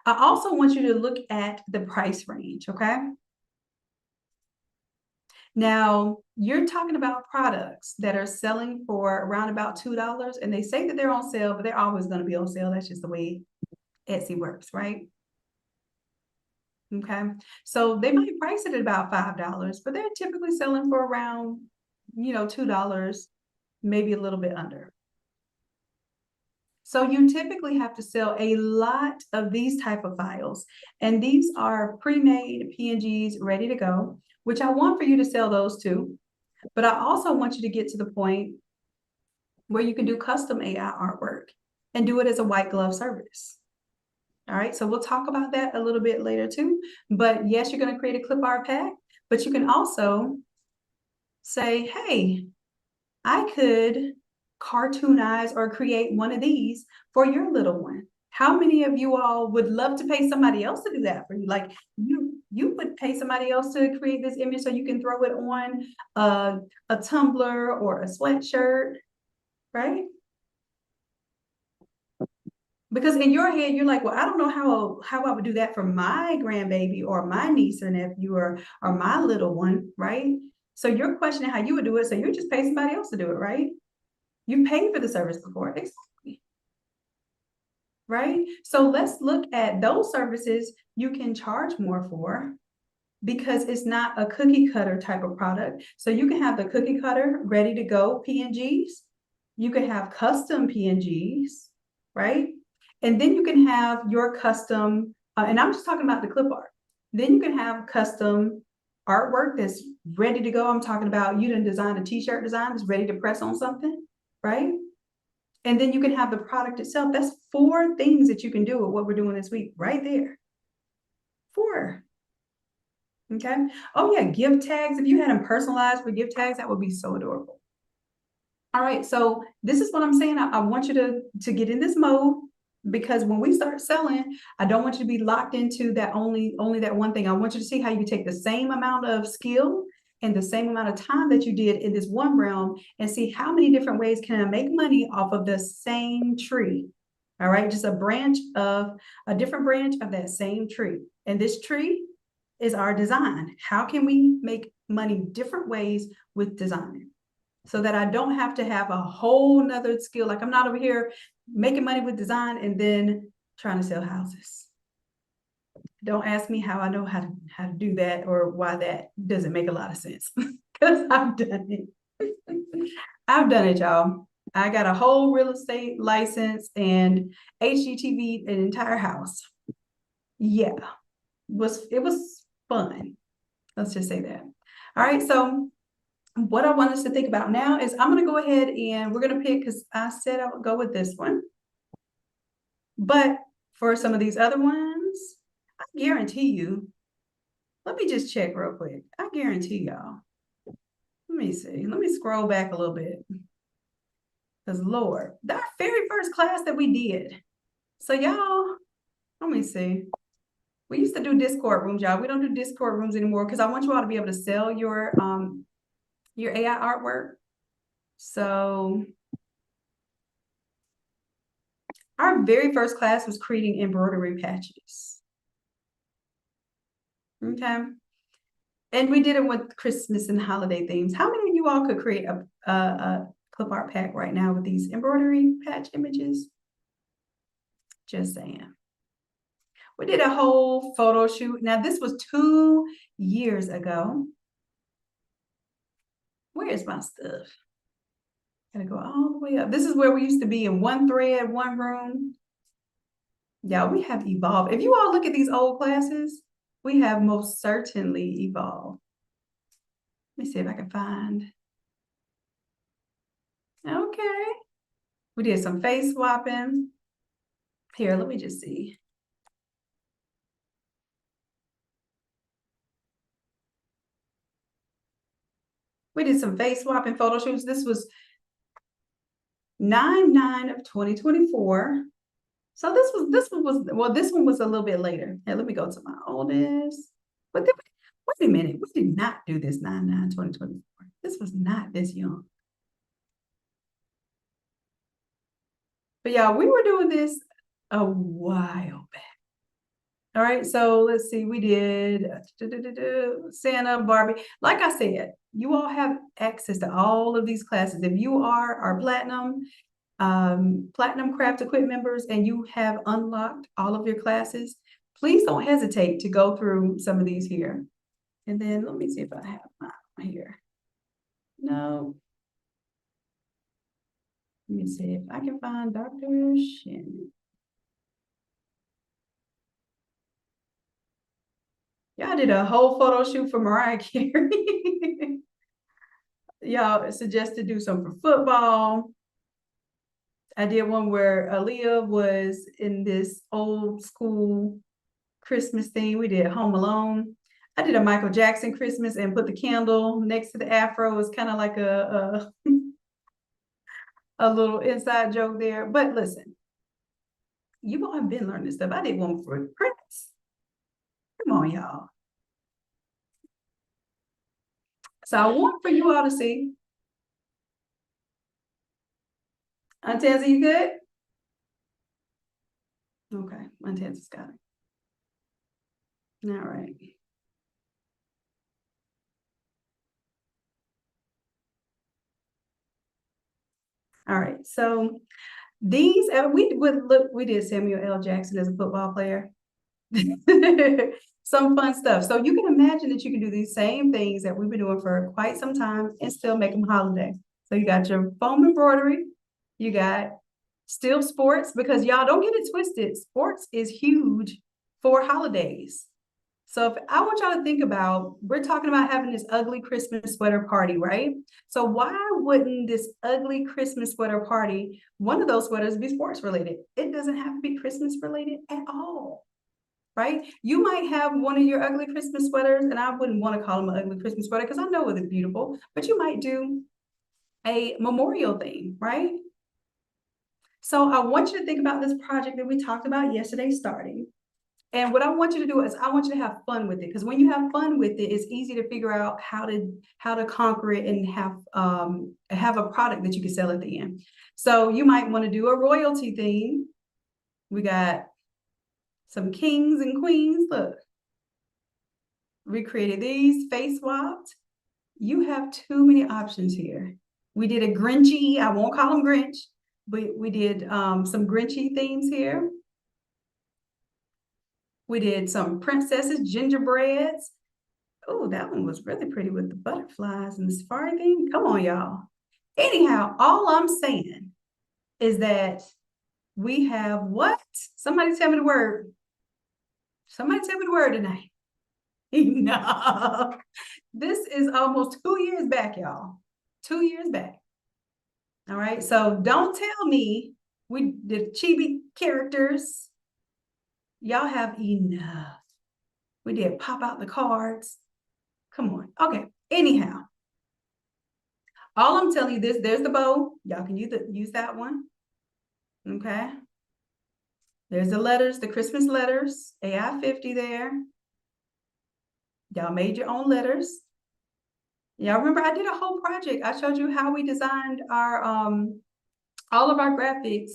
I also want you to look at the price range, okay? Now, you're talking about products that are selling for around about $2, and they say that they're on sale, but they're always going to be on sale. That's just the way Etsy works, right? Okay, so they might price it at about $5, but they're typically selling for around, $2, maybe a little bit under. So you typically have to sell a lot of these type of files, and these are pre-made PNGs ready to go, which I want for you to sell those too. But I also want you to get to the point where you can do custom AI artwork and do it as a white glove service. All right, so we'll talk about that a little bit later too. But yes, you're going to create a Clipart pack, but you can also say, hey, I could cartoonize or create one of these for your little one. How many of you all would love to pay somebody else to do that for you? Like you would pay somebody else to create this image so you can throw it on a tumbler or a sweatshirt, right? Because in your head, you're like, well, I don't know how I would do that for my grandbaby or my niece or nephew or my little one, right? So you're questioning how you would do it. So you just pay somebody else to do it, right? You paid for the service before, exactly. Right? So let's look at those services you can charge more for because it's not a cookie cutter type of product. So you can have the cookie cutter ready to go PNGs. You can have custom PNGs, right? And then you can have your custom, and I'm just talking about the clip art. Then you can have custom artwork that's ready to go. I'm talking about you done designed a t-shirt design that's ready to press on something, right? And then you can have the product itself. That's 4 things that you can do with what we're doing this week, right there. 4. Okay. Oh yeah, gift tags. If you had them personalized with gift tags, that would be so adorable. All right, so this is what I'm saying. I want you to get in this mode because when we start selling, I don't want you to be locked into that only that one thing. I want you to see how you can take the same amount of skill and the same amount of time that you did in this one realm and see how many different ways can I make money off of the same tree. All right, just a different branch of that same tree. And this tree is our design. How can we make money different ways with design? So that I don't have to have a whole nother skill. Like I'm not over here making money with design and then trying to sell houses. Don't ask me how I know how to do that or why that doesn't make a lot of sense because I've done it. I've done it, y'all. I got a whole real estate license and HGTV an entire house. Yeah, it was fun. Let's just say that. All right, so what I want us to think about now is I'm going to go ahead and we're going to pick, because I said I would go with this one. But for some of these other ones, I guarantee you, let me just check real quick. I guarantee y'all. Let me see. Let me scroll back a little bit. Because Lord, that very first class that we did. So y'all, let me see. We used to do Discord rooms, y'all. We don't do Discord rooms anymore because I want you all to be able to sell your AI artwork. So our very first class was creating embroidery patches. Okay. And we did it with Christmas and holiday themes. How many of you all could create a clip art pack right now with these embroidery patch images? Just saying. We did a whole photo shoot. Now, this was 2 years ago. Where is my stuff? Gotta go all the way up. This is where we used to be in one thread, one room. Yeah, we have evolved. If you all look at these old classes, we have most certainly evolved. Let me see if I can find. Okay. We did some face swapping. Here, let me just see. We did some face swapping photo shoots. This was 9/9 of 2024. So this one was a little bit later. Hey, let me go to my oldest. But then, wait a minute, we did not do this 9/9/2024. This was not this young. But yeah, we were doing this a while back. All right, so let's see, we did Santa, Barbie. Like I said, you all have access to all of these classes. If you are our Platinum Craft Equip members and you have unlocked all of your classes, please don't hesitate to go through some of these here. And then let me see if I have mine here. No. Let me see if I can find Dr. Shanon. Y'all did a whole photo shoot for Mariah Carey. Y'all suggested do some for football. I did one where Aaliyah was in this old school Christmas theme. We did Home Alone. I did a Michael Jackson Christmas and put the candle next to the afro. It's kind of like a little inside joke there. But listen, you all have been learning this stuff. I did one for Prince. Come on, y'all. So I want for you all to see. Aunt Tansy, you good? Okay, Aunt Tansy's got it. All right. All right, so these we did Samuel L. Jackson as a football player. Some fun stuff. So you can imagine that you can do these same things that we've been doing for quite some time and still make them holiday. So you got your foam embroidery, you got still sports, because y'all don't get it twisted. Sports is huge for holidays. So if I want y'all to think about, we're talking about having this ugly Christmas sweater party, right? So why wouldn't this ugly Christmas sweater party, one of those sweaters, be sports related? It doesn't have to be Christmas related at all, right? You might have one of your ugly Christmas sweaters, and I wouldn't want to call them an ugly Christmas sweater because I know it's beautiful, but you might do a memorial theme, right? So I want you to think about this project that we talked about yesterday starting. And what I want you to do is I want you to have fun with it, because when you have fun with it, it's easy to figure out how to conquer it and have a product that you can sell at the end. So you might want to do a royalty theme. We got some kings and queens. Look, we created these face swapped. You have too many options here. We did a Grinchy, I won't call them Grinch, but we did some Grinchy themes here. We did some princesses, gingerbreads. Oh, that one was really pretty with the butterflies and the safari thing. Come on, y'all. Anyhow, all I'm saying is that we have what? Somebody tell me the word. Somebody tell me the word tonight. No. This is almost 2 years back, y'all. 2 years back. All right. So don't tell me we did chibi characters. Y'all have enough. We did pop out the cards. Come on. Okay. Anyhow, all I'm telling you this, there's the bow. Y'all can use that one. Okay. There's the letters, the Christmas letters, AI 50 there. Y'all made your own letters. Y'all remember I did a whole project. I showed you how we designed our all of our graphics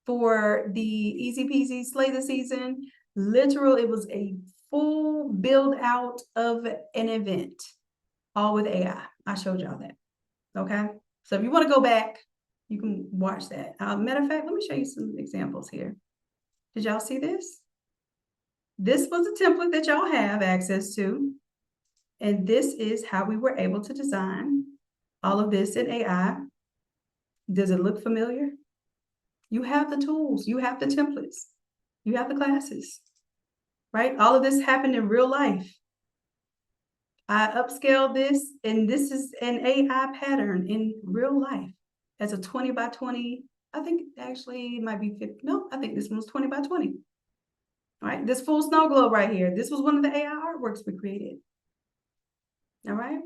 for the Easy Peasy Slay the Season. Literal, it was a full build out of an event, all with AI. I showed y'all that. Okay. So if you want to go back, you can watch that. Matter of fact, let me show you some examples here. Did y'all see this? This was a template that y'all have access to. And this is how we were able to design all of this in AI. Does it look familiar? You have the tools, you have the templates, you have the classes, right? All of this happened in real life. I upscaled this, and this is an AI pattern in real life as a 20 by 20. I think actually it might be 50. No, I think this one's 20 by 20. All right, this full snow globe right here. This was one of the AI artworks we created. All right.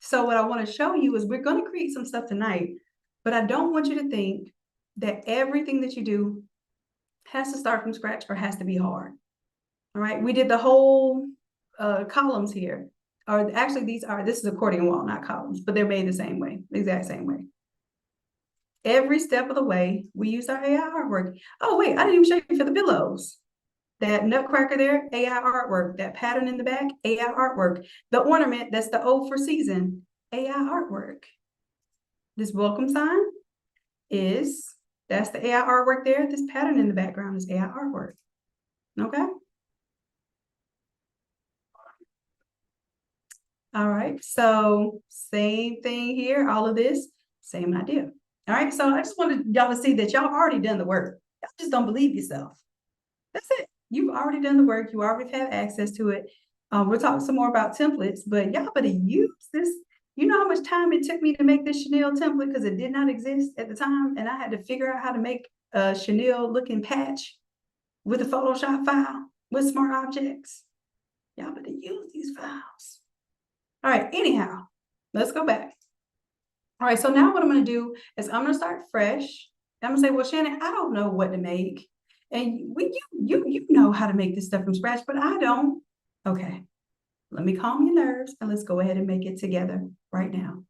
So what I want to show you is we're going to create some stuff tonight, but I don't want you to think that everything that you do has to start from scratch or has to be hard. All right. We did the whole columns here. Or actually this is accordion wall, not columns, but they're made the same way, the exact same way. Every step of the way, we used our AI artwork. Oh, wait, I didn't even show you for the pillows. That nutcracker there, AI artwork. That pattern in the back, AI artwork. The ornament, that's the O for season, AI artwork. This welcome sign that's the AI artwork there. This pattern in the background is AI artwork. Okay. All right, so same thing here, all of this, same idea. All right, so I just wanted y'all to see that y'all already done the work. Y'all just don't believe yourself. That's it. You've already done the work. You already have access to it. We'll talk some more about templates, but y'all better use this. You know how much time it took me to make this chenille template because it did not exist at the time, and I had to figure out how to make a chenille looking patch with a Photoshop file with smart objects. Y'all better use these files. All right, anyhow, let's go back. All right, so now what I'm going to do is I'm going to start fresh. I'm going to say, well, Shannon, I don't know what to make. And you know how to make this stuff from scratch, but I don't. Okay, let me calm your nerves and let's go ahead and make it together right now.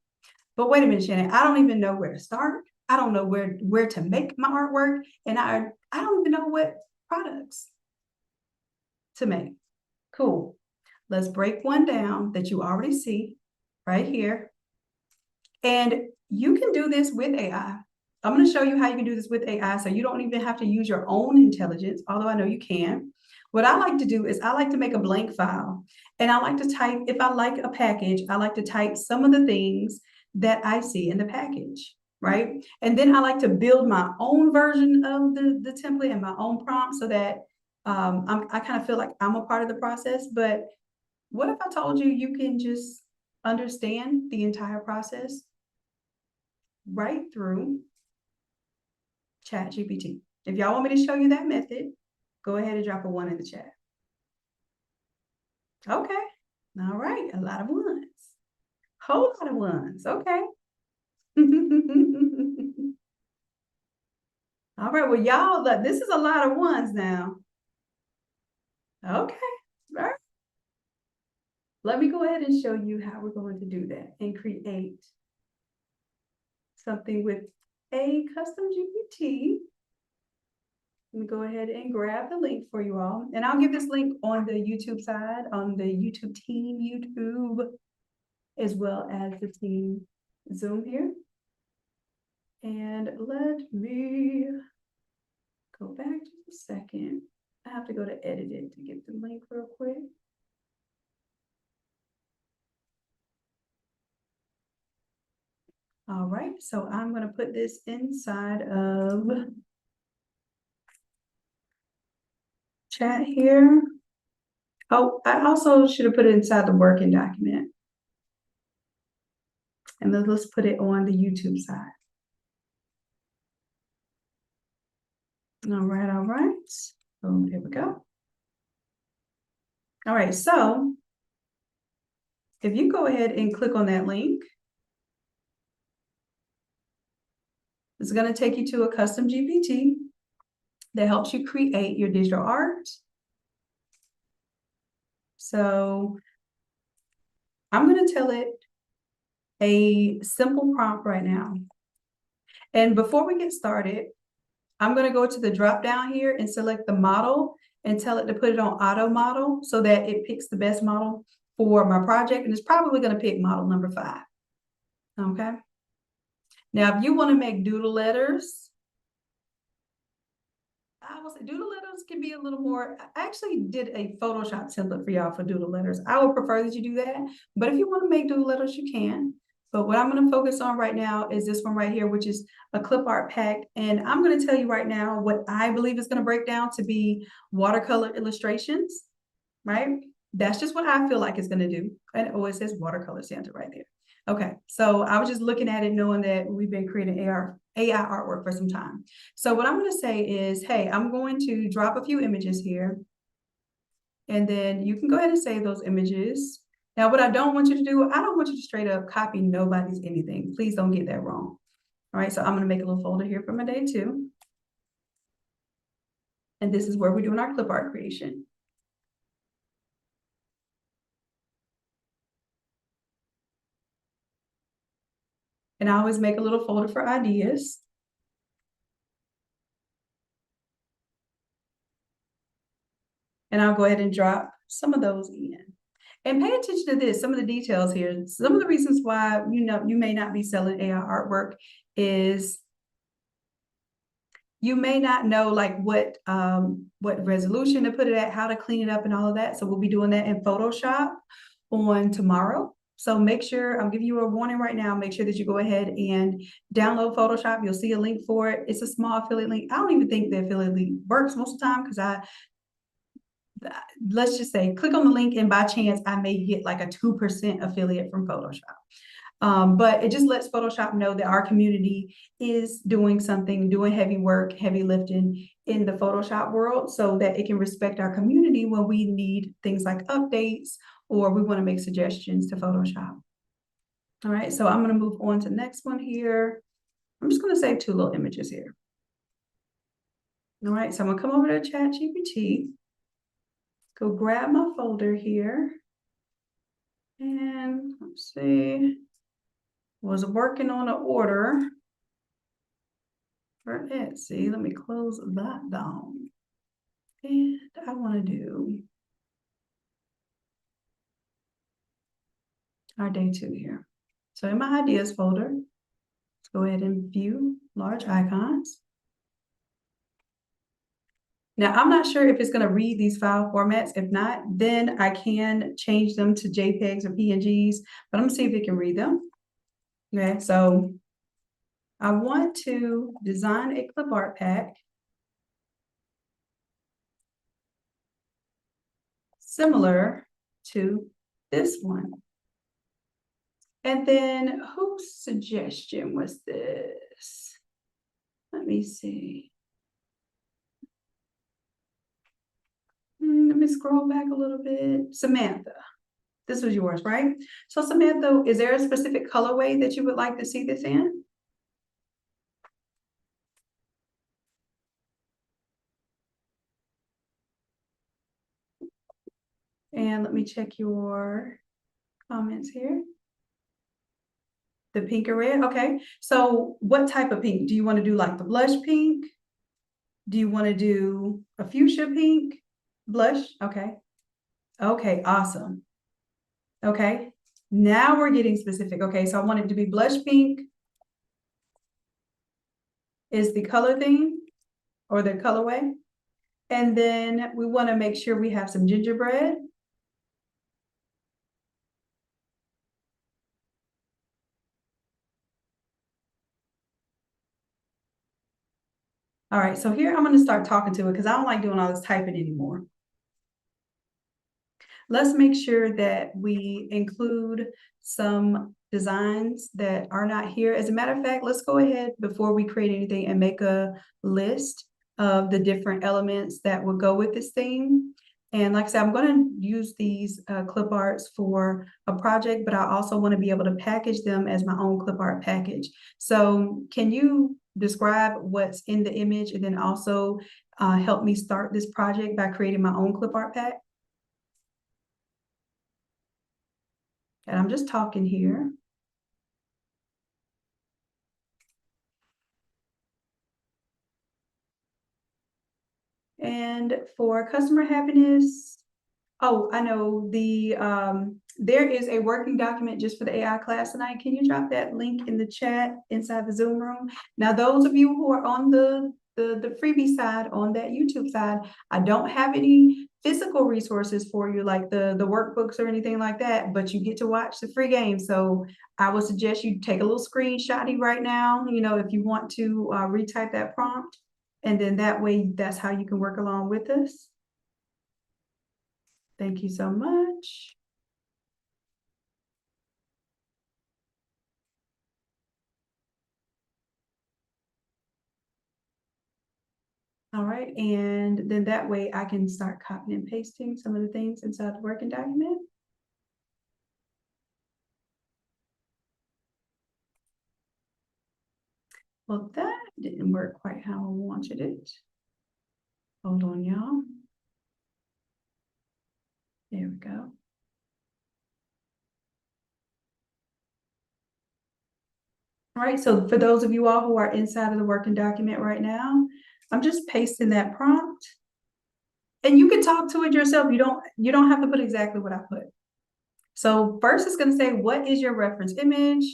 But wait a minute, Shannon, I don't even know where to start. I don't know where to make my artwork. And I don't even know what products to make. Cool. Let's break one down that you already see right here. And you can do this with AI. I'm going to show you how you can do this with AI so you don't even have to use your own intelligence, although I know you can. What I like to do is I like to make a blank file, and I like to type, if I like a package, I like to type some of the things that I see in the package, right? And then I like to build my own version of the template and my own prompt so that I kind of feel like I'm a part of the process. But what if I told you you can just understand the entire process right through ChatGPT? If y'all want me to show you that method, go ahead and drop a 1 in the chat. Okay. All right. A lot of ones. Whole lot of ones. Okay. All right. Well, y'all, this is a lot of ones now. Okay. All right. Let me go ahead and show you how we're going to do that and create something with a custom GPT. Let me go ahead and grab the link for you all. And I'll give this link on the YouTube side, on the YouTube team, YouTube, as well as the team Zoom here. And let me go back just a second. I have to go to edit it to get the link real quick. All right, so I'm going to put this inside of chat here. Oh, I also should have put it inside the working document. And then let's put it on the YouTube side. All right, all right. Boom, here we go. All right, so if you go ahead and click on that link, it's going to take you to a custom GPT. that helps you create your digital art. So I'm going to tell it a simple prompt right now. And before we get started, I'm going to go to the drop down here and select the model and tell it to put it on auto model so that it picks the best model for my project. And it's probably going to pick model number 5. Okay. Now, if you want to make doodle letters, I will say doodle letters can be a little more. I actually did a Photoshop template for y'all for doodle letters. I would prefer that you do that. But if you want to make doodle letters, you can. But what I'm going to focus on right now is this one right here, which is a clip art pack. And I'm going to tell you right now what I believe is going to break down to be watercolor illustrations, right? That's just what I feel like it's going to do. And oh, it says watercolor Santa right there. Okay, so I was just looking at it knowing that we've been creating AI artwork for some time. So what I'm going to say is, hey, I'm going to drop a few images here. And then you can go ahead and save those images. Now, what I don't want you to do, I don't want you to straight up copy nobody's anything. Please don't get that wrong. All right, so I'm going to make a little folder here for my day 2. And this is where we're doing our clip art creation. And I always make a little folder for ideas. And I'll go ahead and drop some of those in. And pay attention to this, some of the details here. Some of the reasons why, you may not be selling AI artwork is you may not know like what resolution to put it at, how to clean it up and all of that. So we'll be doing that in Photoshop on tomorrow. So make sure, I'll give you a warning right now, make sure that you go ahead and download Photoshop. You'll see a link for it. It's a small affiliate link. I don't even think the affiliate link works most of the time because let's just say, click on the link and by chance, I may get like a 2% affiliate from Photoshop. But it just lets Photoshop know that our community is doing something, doing heavy work, heavy lifting in the Photoshop world so that it can respect our community when we need things like updates or we want to make suggestions to Photoshop. All right, so I'm going to move on to the next one here. I'm just going to save 2 little images here. All right, so I'm going to come over to ChatGPT. Go grab my folder here. And let's see. Was working on an order for Etsy. Let me close that down. And I want to do our day 2 here. So in my ideas folder, let's go ahead and view large icons. Now, I'm not sure if it's going to read these file formats. If not, then I can change them to JPEGs or PNGs, but I'm going to see if it can read them. Okay, so I want to design a clip art pack similar to this one. And then whose suggestion was this? Let me see. Let me scroll back a little bit. Samantha, this was yours, right? So Samantha, is there a specific colorway that you would like to see this in? And let me check your comments here. The pink or red, okay. So what type of pink? Do you want to do like the blush pink? Do you want to do a fuchsia pink? Blush, okay. Okay, awesome. Okay, now we're getting specific. Okay, so I want it to be blush pink is the color theme or the colorway. And then we want to make sure we have some gingerbread. All right, so here I'm going to start talking to it because I don't like doing all this typing anymore. Let's make sure that we include some designs that are not here. As a matter of fact, let's go ahead before we create anything and make a list of the different elements that will go with this theme. And like I said, I'm going to use these clip arts for a project, but I also want to be able to package them as my own clip art package. So can you describe what's in the image and then also help me start this project by creating my own Clipart pack. And I'm just talking here. And for customer happiness, oh, I know there is a working document just for the AI class tonight. Can you drop that link in the chat inside the Zoom room? Now, those of you who are on the freebie side, on that YouTube side, I don't have any physical resources for you, like the workbooks or anything like that, but you get to watch the free game. So I would suggest you take a little screenshotty right now, you know, if you want to retype that prompt. And then that way, that's how you can work along with us. Thank you so much. All right, and then that way I can start copying and pasting some of the things inside the working document. Well, that didn't work quite how I wanted it. Hold on, y'all. There we go. All right, so for those of you all who are inside of the working document right now, I'm just pasting that prompt. And you can talk to it yourself. You don't have to put exactly what I put. So first it's going to say, what is your reference image?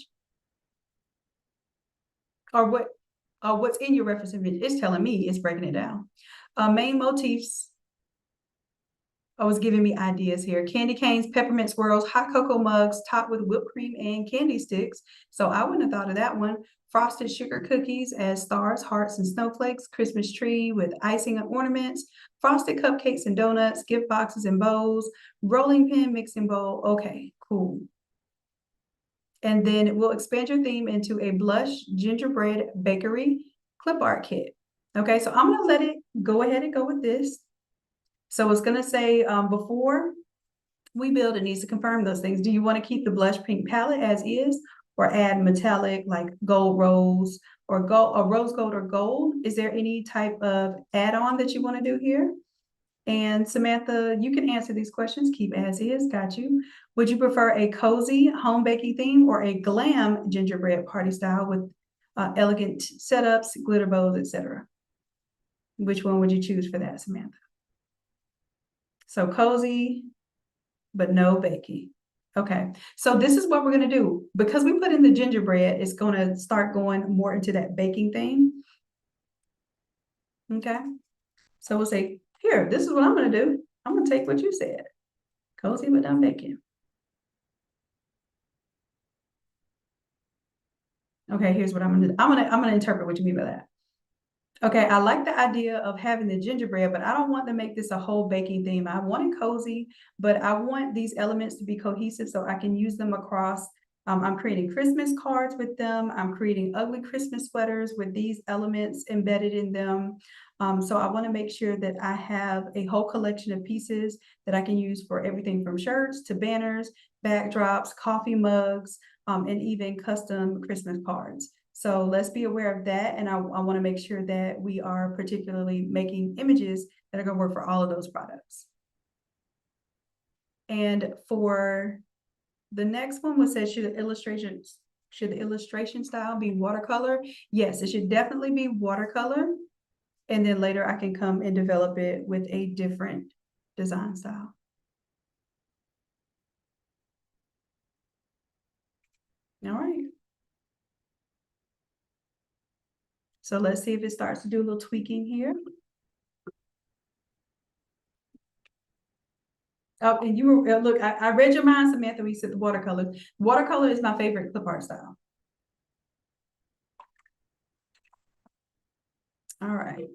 Or what's in your reference image? It's telling me, it's breaking it down. Main motifs. Oh, it's giving me ideas here. Candy canes, peppermint swirls, hot cocoa mugs topped with whipped cream and candy sticks. So I wouldn't have thought of that one. Frosted sugar cookies as stars, hearts, and snowflakes. Christmas tree with icing and ornaments. Frosted cupcakes and donuts. Gift boxes and bowls. Rolling pin mixing bowl. Okay, cool. And then it will expand your theme into a blush gingerbread bakery clip art kit. Okay, so I'm gonna let it go ahead and go with this. So it's gonna say before we build, it needs to confirm those things. Do you want to keep the blush pink palette as is, or add metallic like gold rose or rose gold or gold? Is there any type of add-on that you want to do here? And Samantha, you can answer these questions. Keep as is, got you. Would you prefer a cozy home baking theme or a glam gingerbread party style with elegant setups, glitter bows, etc.? Which one would you choose for that, Samantha? So cozy, but no baking. Okay, so this is what we're gonna do. Because we put in the gingerbread, it's gonna start going more into that baking theme. Okay, so we'll say, here, this is what I'm gonna do. I'm gonna take what you said. Cozy, but not baking. Okay, here's what I'm gonna do. I'm gonna interpret what you mean by that. Okay, I like the idea of having the gingerbread, but I don't want to make this a whole baking theme. I want it cozy, but I want these elements to be cohesive so I can use them across. I'm creating Christmas cards with them. I'm creating ugly Christmas sweaters with these elements embedded in them. So I want to make sure that I have a whole collection of pieces that I can use for everything from shirts to banners, backdrops, coffee mugs, and even custom Christmas cards. So let's be aware of that. And I want to make sure that we are particularly making images that are going to work for all of those products. And for the next one, what says, should the illustration style be watercolor? Yes, it should definitely be watercolor. And then later I can come and develop it with a different design style. All right. So let's see if it starts to do a little tweaking here. Oh, and you were, look, I read your mind, Samantha, when you said the watercolor. Watercolor is my favorite clip art style. All right.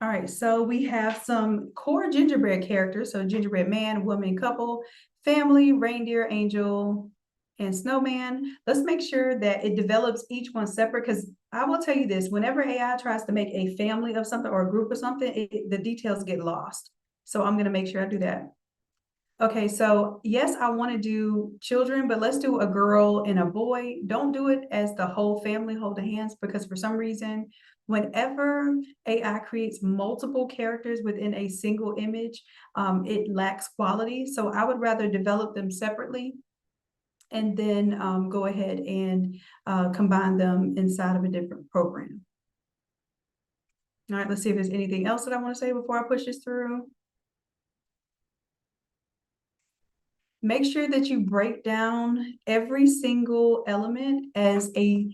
All right, so we have some core gingerbread characters. So gingerbread man, woman, couple, family, reindeer, angel, and snowman. Let's make sure that it develops each one separate, because I will tell you this, whenever AI tries to make a family of something or a group of something, the details get lost. So I'm gonna make sure I do that. Okay, so yes, I want to do children, but let's do a girl and a boy. Don't do it as the whole family hold hands, because for some reason, whenever AI creates multiple characters within a single image, it lacks quality. So I would rather develop them separately and then go ahead and combine them inside of a different program. All right, let's see if there's anything else that I want to say before I push this through. Make sure that you break down every single element as a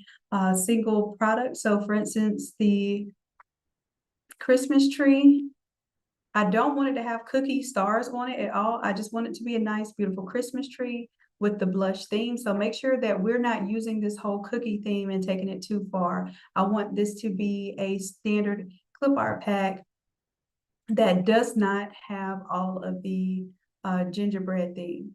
single product. So for instance, the Christmas tree, I don't want it to have cookie stars on it at all. I just want it to be a nice, beautiful Christmas tree with the blush theme. So make sure that we're not using this whole cookie theme and taking it too far. I want this to be a standard clip art pack that does not have all of the gingerbread theme.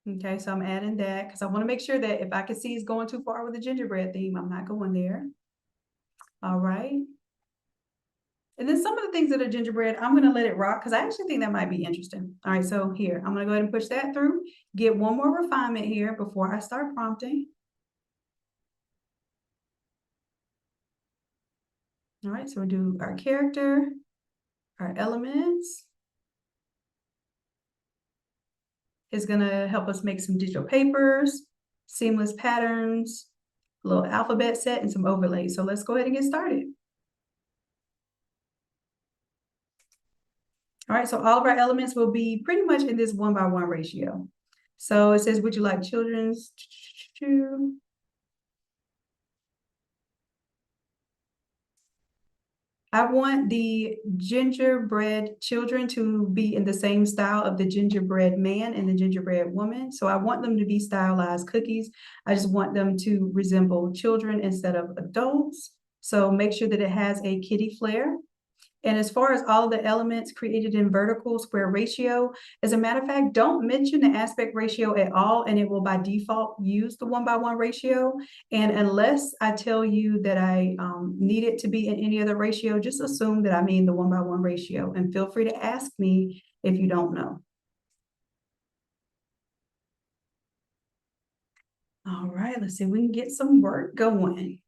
Okay, so I'm adding that because I want to make sure that if I can see it's going too far with the gingerbread theme, I'm not going there. All right. And then some of the things that are gingerbread, I'm going to let it rock because I actually think that might be interesting. All right, so here, I'm going to go ahead and push that through, get one more refinement here before I start prompting. All right, so we'll do our character, our elements. It's going to help us make some digital papers, seamless patterns, a little alphabet set, and some overlays. So let's go ahead and get started. All right, so all of our elements will be pretty much in this 1:1 ratio. So it says, would you like children's? I want the gingerbread children to be in the same style of the gingerbread man and the gingerbread woman. So I want them to be stylized cookies. I just want them to resemble children instead of adults. So make sure that it has a kitty flair. And as far as all of the elements created in vertical square ratio, as a matter of fact, don't mention the aspect ratio at all, and it will by default use the 1:1 ratio. And unless I tell you that I need it to be in any other ratio, just assume that I mean the 1:1 ratio, and feel free to ask me if you don't know. All right, let's see if we can get some work going.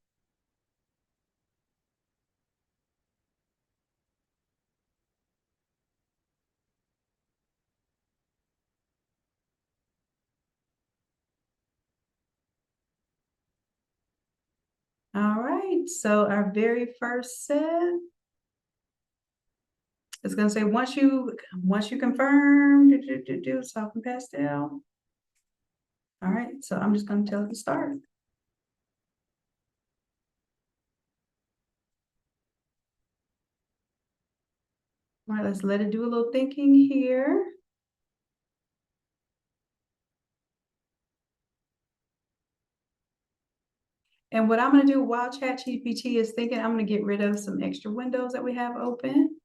All right, so our very first set, it's going to say once you confirm, soften pastel. All right, so I'm just going to tell it to start. All right, let's let it do a little thinking here. And what I'm going to do while ChatGPT is thinking, I'm going to get rid of some extra windows that we have open.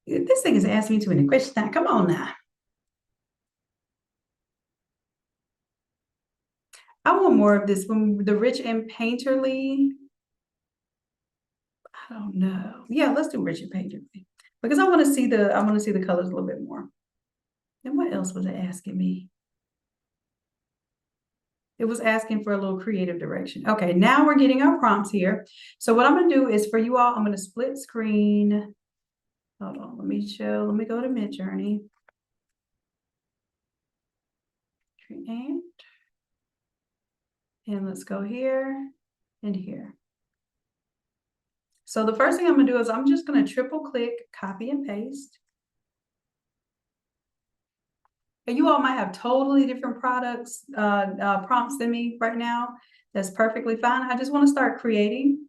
This thing is asking me too many questions now. Come on now. I want more of this one, the rich and painterly. I don't know. Yeah, let's do rich and painterly because I want to see the colors a little bit more. And what else was it asking me? It was asking for a little creative direction. Okay, now we're getting our prompts here. So what I'm going to do is for you all, I'm going to split screen. Hold on, let me go to Midjourney. Create. And let's go here and here. So the first thing I'm going to do is I'm just going to triple click, copy and paste. And you all might have totally different prompts than me right now. That's perfectly fine. I just want to start creating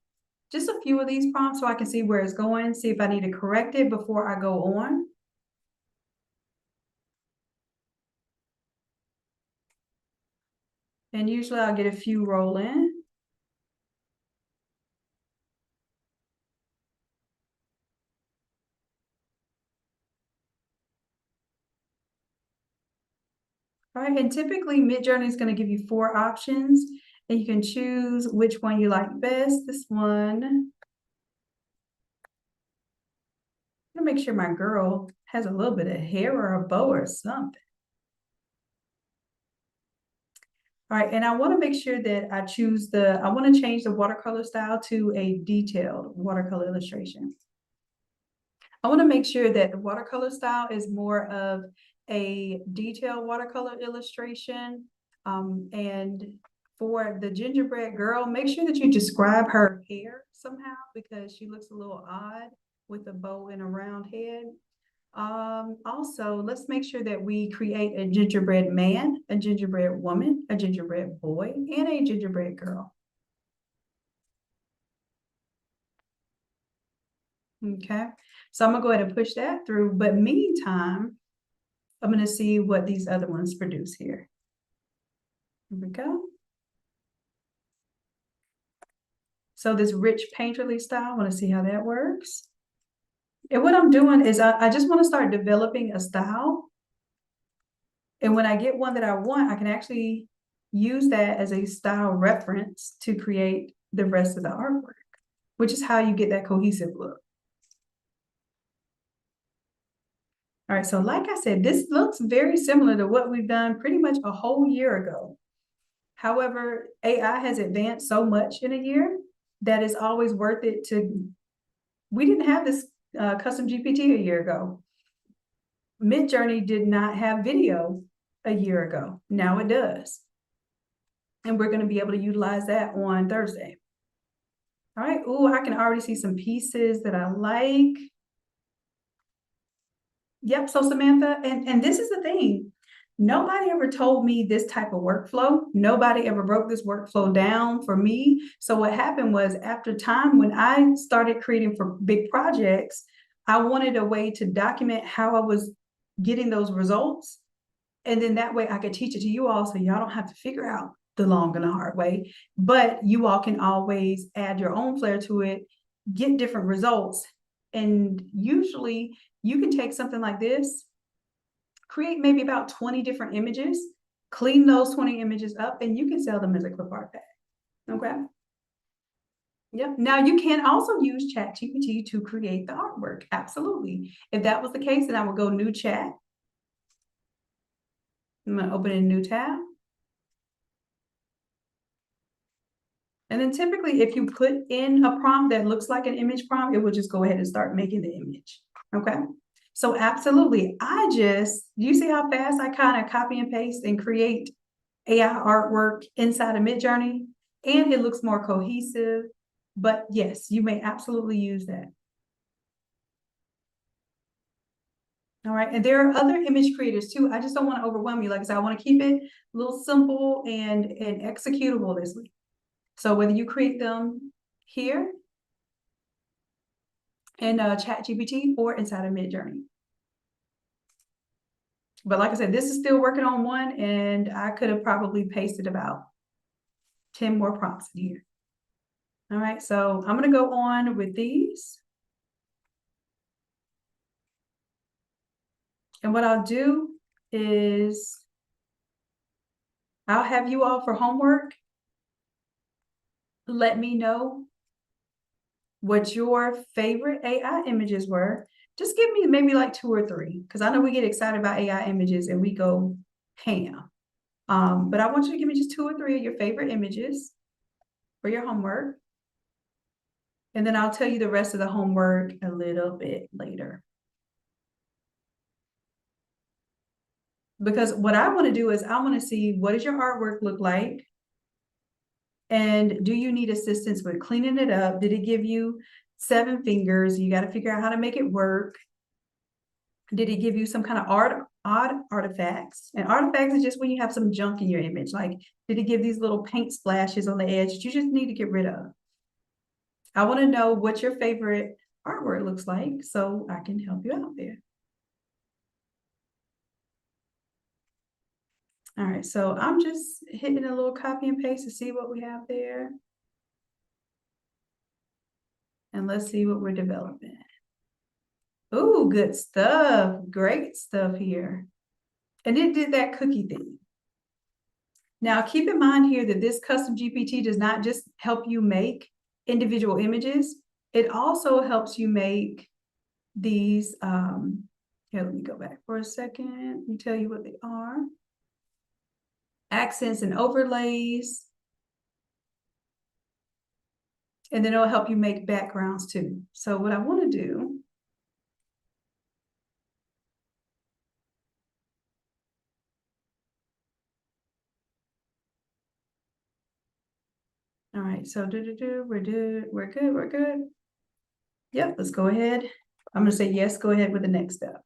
just a few of these prompts so I can see where it's going, see if I need to correct it before I go on. And usually I'll get a few roll in. All right, and typically Midjourney is going to give you 4 options, and you can choose which one you like best. This one, I'm gonna make sure my girl has a little bit of hair or a bow or something. All right, and I want to make sure that I choose I want to change the watercolor style to a detailed watercolor illustration. I want to make sure that the watercolor style is more of a detailed watercolor illustration. And for the gingerbread girl, make sure that you describe her hair somehow because she looks a little odd with a bow and a round head. Also, let's make sure that we create a gingerbread man, a gingerbread woman, a gingerbread boy, and a gingerbread girl. Okay, so I'm gonna go ahead and push that through, but meantime, I'm gonna see what these other ones produce here. Here we go. So this rich painterly style, I wanna see how that works. And what I'm doing is I just wanna start developing a style. And when I get one that I want, I can actually use that as a style reference to create the rest of the artwork, which is how you get that cohesive look. All right, so like I said, this looks very similar to what we've done pretty much a whole year ago. However, AI has advanced so much in a year that it's always worth it we didn't have this custom GPT a year ago. Midjourney did not have video a year ago. Now it does. And we're going to be able to utilize that on Thursday. All right. Ooh, I can already see some pieces that I like. Yep. So Samantha, and this is the thing. Nobody ever told me this type of workflow. Nobody ever broke this workflow down for me. So what happened was after time, when I started creating for big projects, I wanted a way to document how I was getting those results. And then that way I could teach it to you all so y'all don't have to figure out the long and the hard way. But you all can always add your own flair to it, get different results. And usually you can take something like this, create maybe about 20 different images, clean those 20 images up, and you can sell them as a Clipart bag. Okay. Yep. Now you can also use ChatGPT to create the artwork. Absolutely. If that was the case, then I would go new chat. I'm going to open a new tab. And then typically, if you put in a prompt that looks like an image prompt, it will just go ahead and start making the image. Okay. So absolutely, you see how fast I kind of copy and paste and create AI artwork inside of Midjourney, and it looks more cohesive. But yes, you may absolutely use that. All right, and there are other image creators too. I just don't want to overwhelm you. Like I said, I want to keep it a little simple and executable this week. So whether you create them here in ChatGPT or inside of Midjourney. But like I said, this is still working on one, and I could have probably pasted about 10 more prompts in here. All right, so I'm going to go on with these. And what I'll do is I'll have you all for homework. Let me know what your favorite AI images were. Just give me maybe like 2 or 3, because I know we get excited about AI images and we go ham. But I want you to give me just 2 or 3 of your favorite images for your homework. And then I'll tell you the rest of the homework a little bit later. Because what I want to do is I want to see, what does your artwork look like? And do you need assistance with cleaning it up? Did it give you 7 fingers? You got to figure out how to make it work. Did it give you some kind of odd artifacts? And artifacts is just when you have some junk in your image. Like, did it give these little paint splashes on the edge that you just need to get rid of? I want to know what your favorite artwork looks like so I can help you out there. All right, so I'm just hitting a little copy and paste to see what we have there. And let's see what we're developing. Ooh, good stuff. Great stuff here. And it did that cookie thing. Now, keep in mind here that this custom GPT does not just help you make individual images. It also helps you make these, here, let me go back for a second and tell you what they are. Accents and overlays. And then it'll help you make backgrounds too. So what I want to do, all right, so we're good. Yep, let's go ahead. I'm gonna say yes, go ahead with the next step.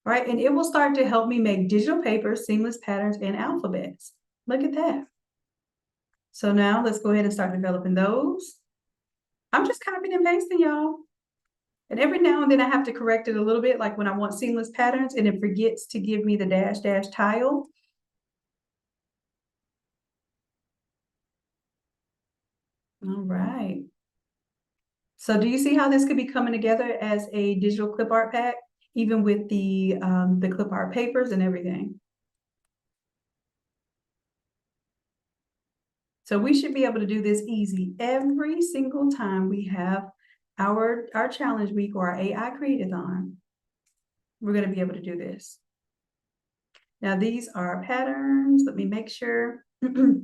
All right, and it will start to help me make digital papers, seamless patterns, and alphabets. Look at that. So now let's go ahead and start developing those. I'm just copying and pasting, y'all. And every now and then I have to correct it a little bit, like when I want seamless patterns and it forgets to give me the dash tile. All right. So do you see how this could be coming together as a digital clip art pack, even with the clip art papers and everything? So we should be able to do this easy every single time we have our challenge week or our AI Create-a-thon. We're going to be able to do this. Now these are patterns. Let me make sure.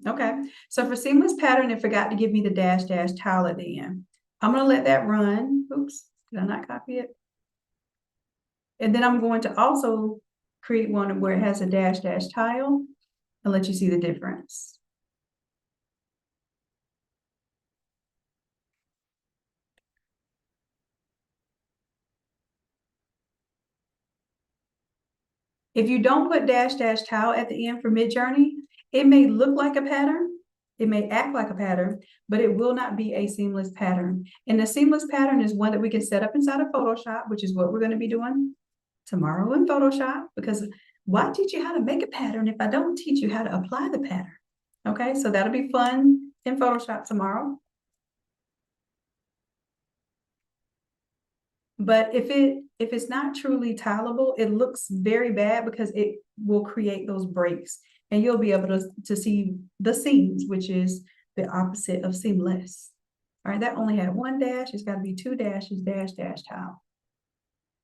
Okay, so for seamless pattern, it forgot to give me the dash tile at the end. I'm going to let that run. Oops, did I not copy it? And then I'm going to also create one where it has a dash tile and let you see the difference. If you don't put dash tile at the end for Midjourney, it may look like a pattern, it may act like a pattern, but it will not be a seamless pattern. And the seamless pattern is one that we can set up inside of Photoshop, which is what we're going to be doing tomorrow in Photoshop, because why teach you how to make a pattern if I don't teach you how to apply the pattern? Okay, so that'll be fun in Photoshop tomorrow. But if it's not truly tileable, it looks very bad because it will create those breaks and you'll be able to see the seams, which is the opposite of seamless. All right, that only had one dash. It's got to be two dashes, dash tile.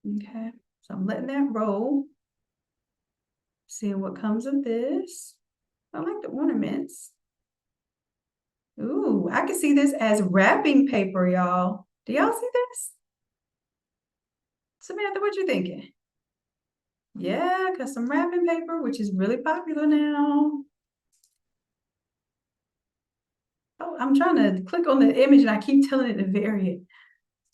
Okay, so I'm letting that roll. Seeing what comes of this. I like the ornaments. Ooh, I can see this as wrapping paper, y'all. Do y'all see this? Samantha, what you thinking? Yeah, custom wrapping paper, which is really popular now. Oh, I'm trying to click on the image and I keep telling it to vary it.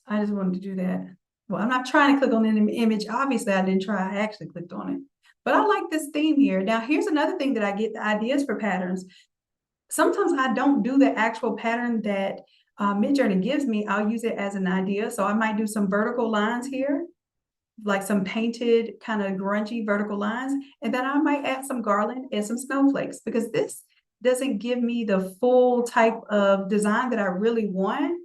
I just wanted to do that. Well, I'm not trying to click on the image. Obviously, I didn't try. I actually clicked on it. But I like this theme here. Now, here's another thing that I get the ideas for patterns. Sometimes I don't do the actual pattern that Midjourney gives me. I'll use it as an idea. So I might do some vertical lines here, like some painted kind of grungy vertical lines. And then I might add some garland and some snowflakes because this doesn't give me the full type of design that I really want.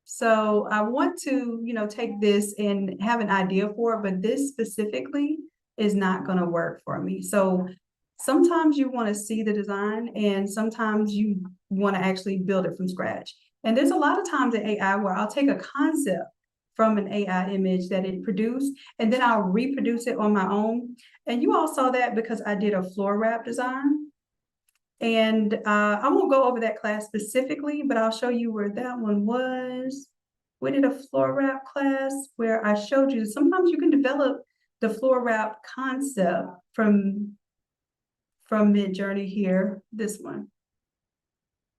So I want to, take this and have an idea for it, but this specifically is not going to work for me. So sometimes you want to see the design and sometimes you want to actually build it from scratch. And there's a lot of times in AI where I'll take a concept from an AI image that it produced, and then I'll reproduce it on my own. And you all saw that because I did a floor wrap design. And I won't go over that class specifically, but I'll show you where that one was. We did a floor wrap class where I showed you sometimes you can develop the floor wrap concept from Midjourney here, this one,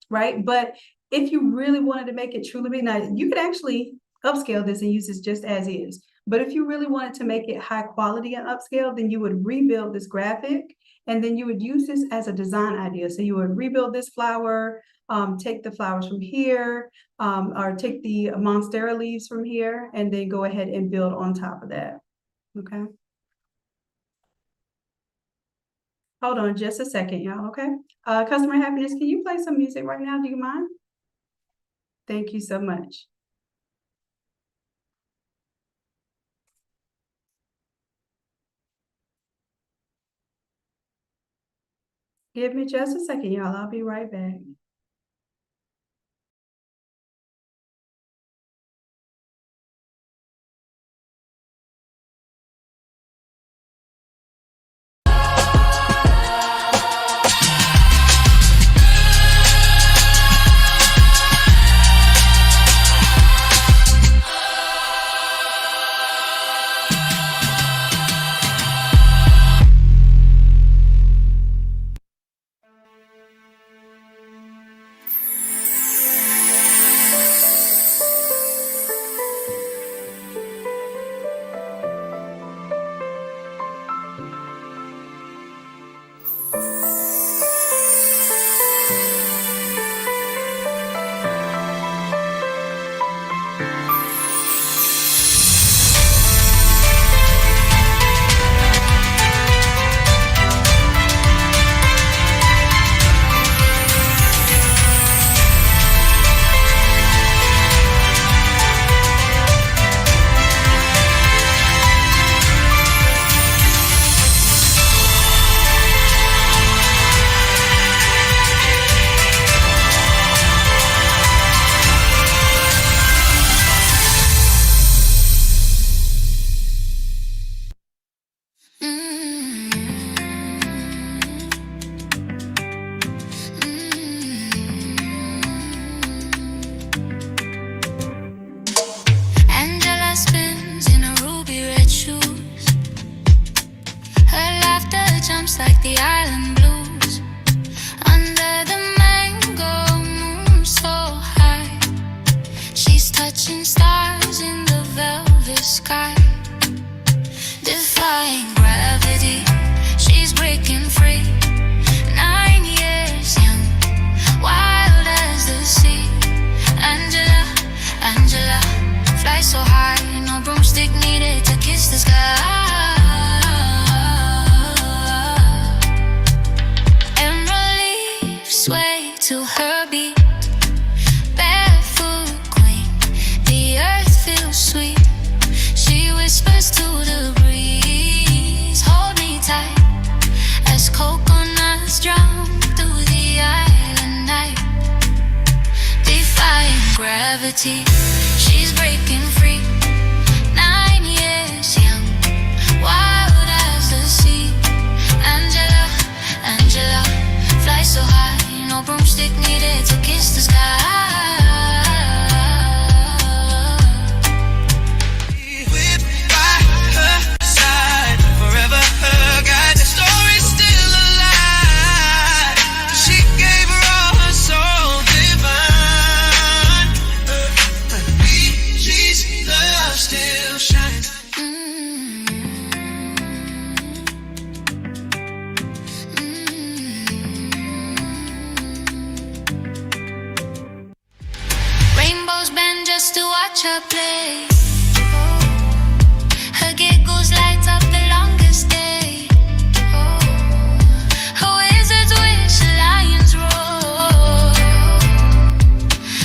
right? But if you really wanted to make it truly big, now you could actually upscale this and use this just as is. But if you really wanted to make it high quality and upscale, then you would rebuild this graphic and then you would use this as a design idea. So you would rebuild this flower, take the flowers from here, or take the monstera leaves from here, and then go ahead and build on top of that, okay? Hold on just a second, y'all, okay? Customer Happiness, can you play some music right now? Do you mind? Thank you so much. Give me just a second, y'all. I'll be right back. Angela spins in her ruby red shoes. Her laughter jumps like the island blues. Under the mango moon so high, she's touching stars in the velvet sky. Defying gravity, she's breaking free. 9 years young, wild as the sea. Angela, Angela, fly so high, no broomstick needed to kiss the sky. Emerald leaves sway to her beat. Barefoot queen, the earth feels sweet. She whispers to the breeze, hold me tight, as coconuts drown through the island night. Defying gravity, she's breaking free. 9 years young, wild as the sea. Angela, Angela, fly so high, no broomstick needed to kiss the sky. Rainbows bend just to watch her play. Her giggles light up the longest day. Her wizard's wish, a lion's roar.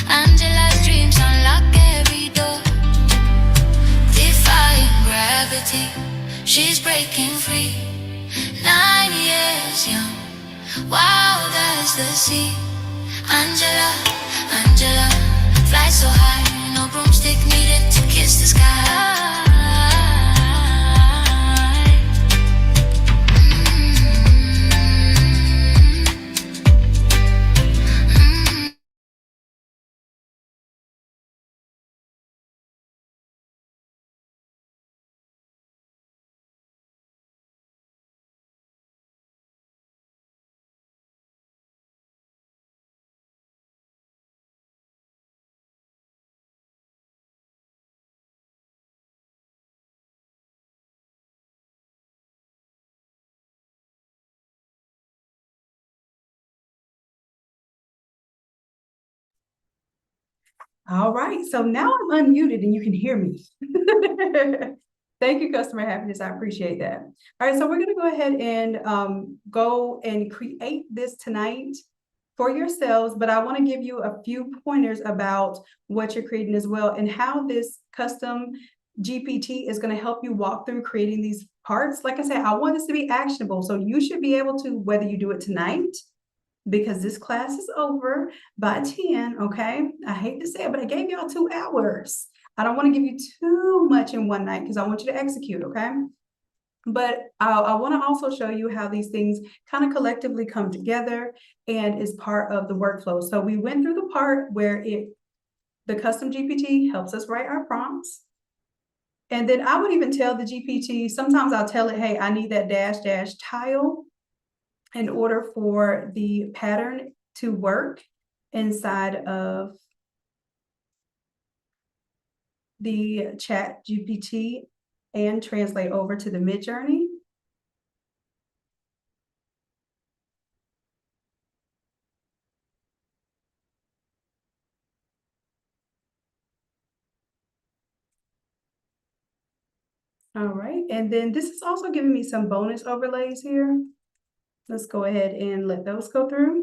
Angela's dreams unlock every door. Defying gravity, she's breaking free. 9 years young, wild as the sea. Angela, Angela, fly so high, no broomstick needed to kiss the sky. All right, so now I'm unmuted and you can hear me. Thank you, customer happiness. I appreciate that. All right, so we're gonna go ahead and go and create this tonight for yourselves, but I want to give you a few pointers about what you're creating as well and how this custom GPT is going to help you walk through creating these parts. Like I said, I want this to be actionable. So you should be able to, whether you do it tonight, because this class is over by 10, okay? I hate to say it, but I gave y'all 2 hours. I don't want to give you too much in one night because I want you to execute, okay? But I want to also show you how these things kind of collectively come together and is part of the workflow. So we went through the part where the custom GPT helps us write our prompts. And then I would even tell the GPT, sometimes I'll tell it, hey, I need that dash dash tile in order for the pattern to work inside of the chat GPT and translate over to the Midjourney. All right, and then this is also giving me some bonus overlays here. Let's go ahead and let those go through.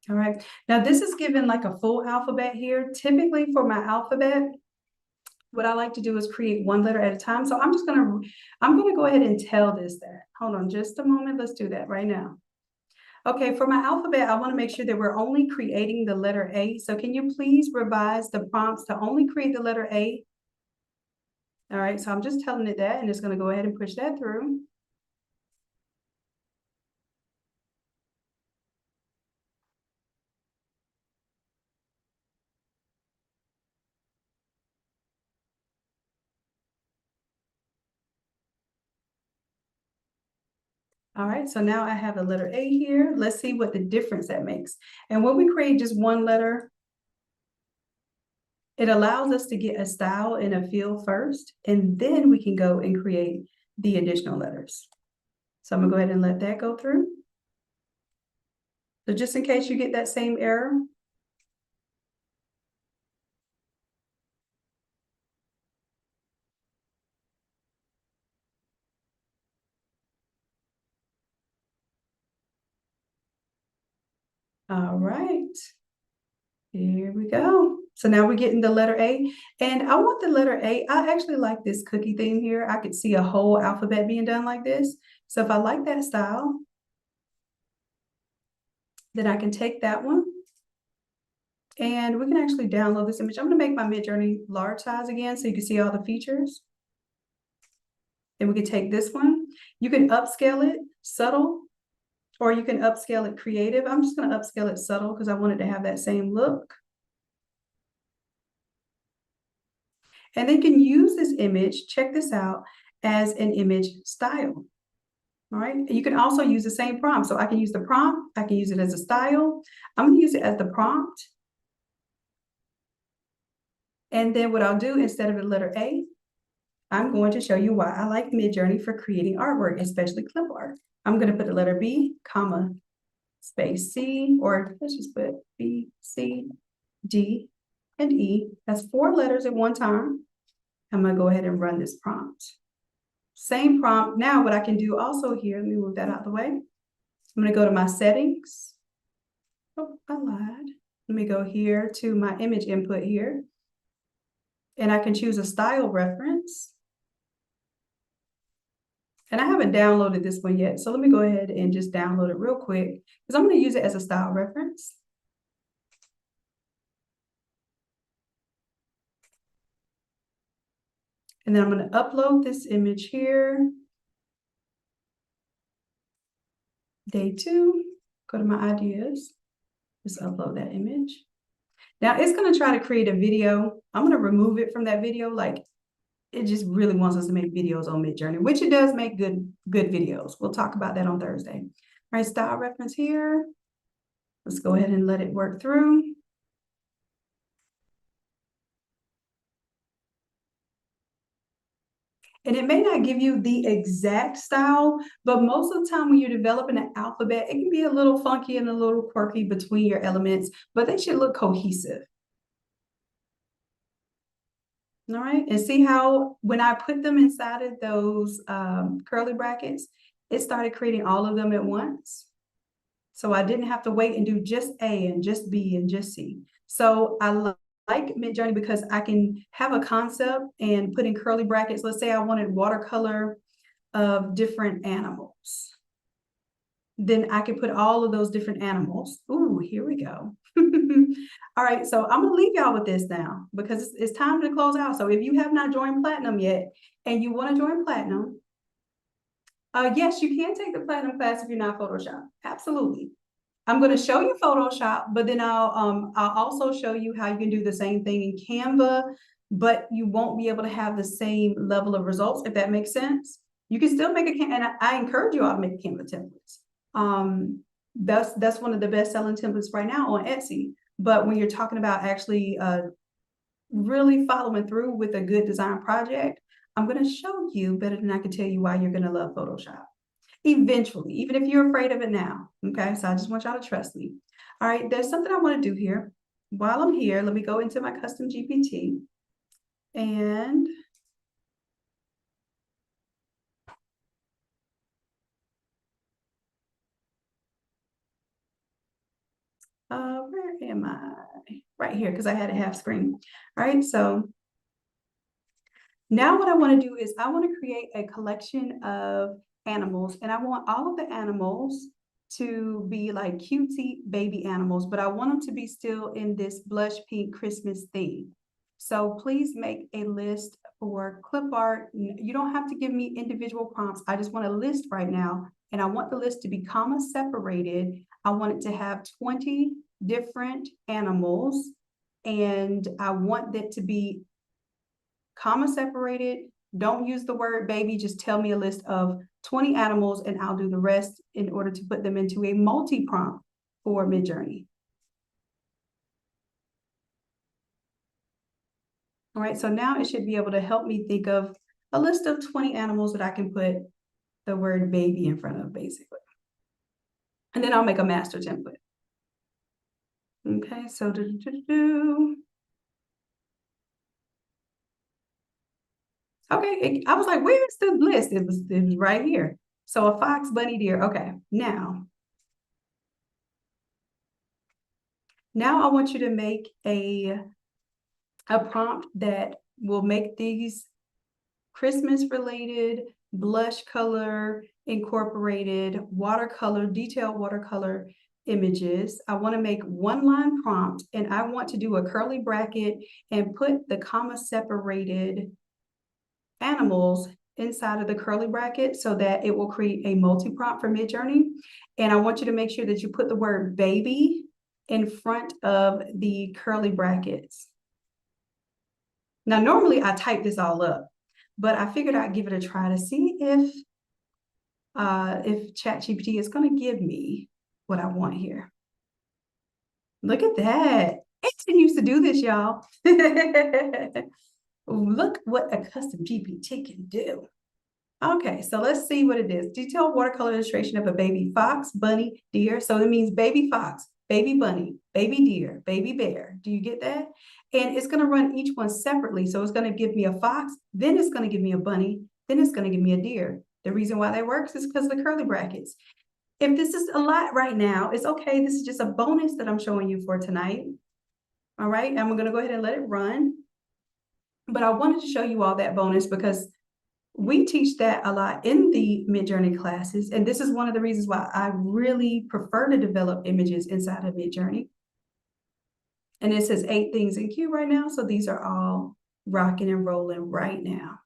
All right, now this is given like a full alphabet here. Typically for my alphabet, what I like to do is create 1 letter at a time. So I'm gonna go ahead and tell this that. Hold on just a moment, let's do that right now. Okay, for my alphabet, I want to make sure that we're only creating the letter A. So can you please revise the prompts to only create the letter A? All right, so I'm just telling it that, and it's going to go ahead and push that through. All right, so now I have the letter A here. Let's see what the difference that makes. And when we create just 1 letter, it allows us to get a style and a feel first, and then we can go and create the additional letters. So I'm gonna go ahead and let that go through. So just in case you get that same error, all right. Here we go. So now we're getting the letter A, and I want the letter A. I actually like this cookie thing here. I could see a whole alphabet being done like this. So if I like that style, then I can take that one and we can actually download this image. I'm going to make my Midjourney large size again so you can see all the features. Then we can take this one. You can upscale it subtle, or you can upscale it creative. I'm just going to upscale it subtle because I want it to have that same look. And they can use this image, check this out, as an image style. All right, you can also use the same prompt. So I can use the prompt, I can use it as a style. I'm gonna use it as the prompt. And then what I'll do, instead of the letter A, I'm going to show you why I like Midjourney for creating artwork, especially clip art. I'm gonna put the letter B, comma, space C, or let's just put B, C, D, and E. That's 4 letters at one time. I'm gonna go ahead and run this prompt. Same prompt. Now what I can do also here, let me move that out of the way. I'm gonna go to my settings. Oh, I lied. Let me go here to my image input here. And I can choose a style reference. And I haven't downloaded this one yet. So let me go ahead and just download it real quick because I'm gonna use it as a style reference. And then I'm going to upload this image here. Day 2, go to my ideas, just upload that image. Now it's going to try to create a video. I'm going to remove it from that video. Like, it just really wants us to make videos on Midjourney, which it does make good videos. We'll talk about that on Thursday. All right, style reference here. Let's go ahead and let it work through. And it may not give you the exact style, but most of the time when you're developing an alphabet, it can be a little funky and a little quirky between your elements, but they should look cohesive. All right, and see how when I put them inside of those curly brackets, it started creating all of them at once. So I didn't have to wait and do just A and just B and just C. So I like Midjourney because I can have a concept and put in curly brackets. Let's say I wanted watercolor of different animals. Then I can put all of those different animals. Ooh, here we go. All right, so I'm gonna leave y'all with this now because it's time to close out. So if you have not joined Platinum yet and you want to join Platinum, yes, you can take the Platinum class if you're not Photoshop. Absolutely. I'm going to show you Photoshop, but then I'll also show you how you can do the same thing in Canva, but you won't be able to have the same level of results, if that makes sense. You can still make and I encourage you all to make Canva templates. That's one of the best selling templates right now on Etsy. But when you're talking about actually really following through with a good design project, I'm going to show you better than I can tell you why you're going to love Photoshop. Eventually, even if you're afraid of it now. Okay, so I just want y'all to trust me. All right, there's something I want to do here. While I'm here, let me go into my custom GPT and where am I? Right here, because I had a half screen. All right, so now what I want to do is I want to create a collection of animals, and I want all of the animals to be like cutesy baby animals, but I want them to be still in this blush pink Christmas theme. So please make a list for Clipart. You don't have to give me individual prompts. I just want a list right now, and I want the list to be comma separated. I want it to have 20 different animals, and I want that to be comma separated. Don't use the word baby, just tell me a list of 20 animals and I'll do the rest in order to put them into a multi-prompt for Midjourney. All right, so now it should be able to help me think of a list of 20 animals that I can put the word baby in front of, basically. And then I'll make a master template. Okay, so okay, I was like, where's the list? It was right here. So a fox, bunny, deer. Okay, now I want you to make a prompt that will make these Christmas related blush color incorporated watercolor, detailed watercolor images. I want to make one line prompt, and I want to do a curly bracket and put the comma separated animals inside of the curly bracket so that it will create a multi-prompt for Midjourney. And I want you to make sure that you put the word baby in front of the curly brackets. Now, normally I type this all up, but I figured I'd give it a try to see if ChatGPT is going to give me what I want here. Look at that. It didn't used to do this, y'all. Look what a custom GPT can do. Okay, so let's see what it is. Detailed watercolor illustration of a baby fox, bunny, deer. So it means baby fox, baby bunny, baby deer, baby bear. Do you get that? And it's going to run each one separately. So it's going to give me a fox, then it's going to give me a bunny, then it's going to give me a deer. The reason why that works is because of the curly brackets. If this is a lot right now, it's okay. This is just a bonus that I'm showing you for tonight. All right, and I'm going to go ahead and let it run. But I wanted to show you all that bonus because we teach that a lot in the Midjourney classes. And this is one of the reasons why I really prefer to develop images inside of Midjourney. And it says 8 things in queue right now. So these are all rocking and rolling right now.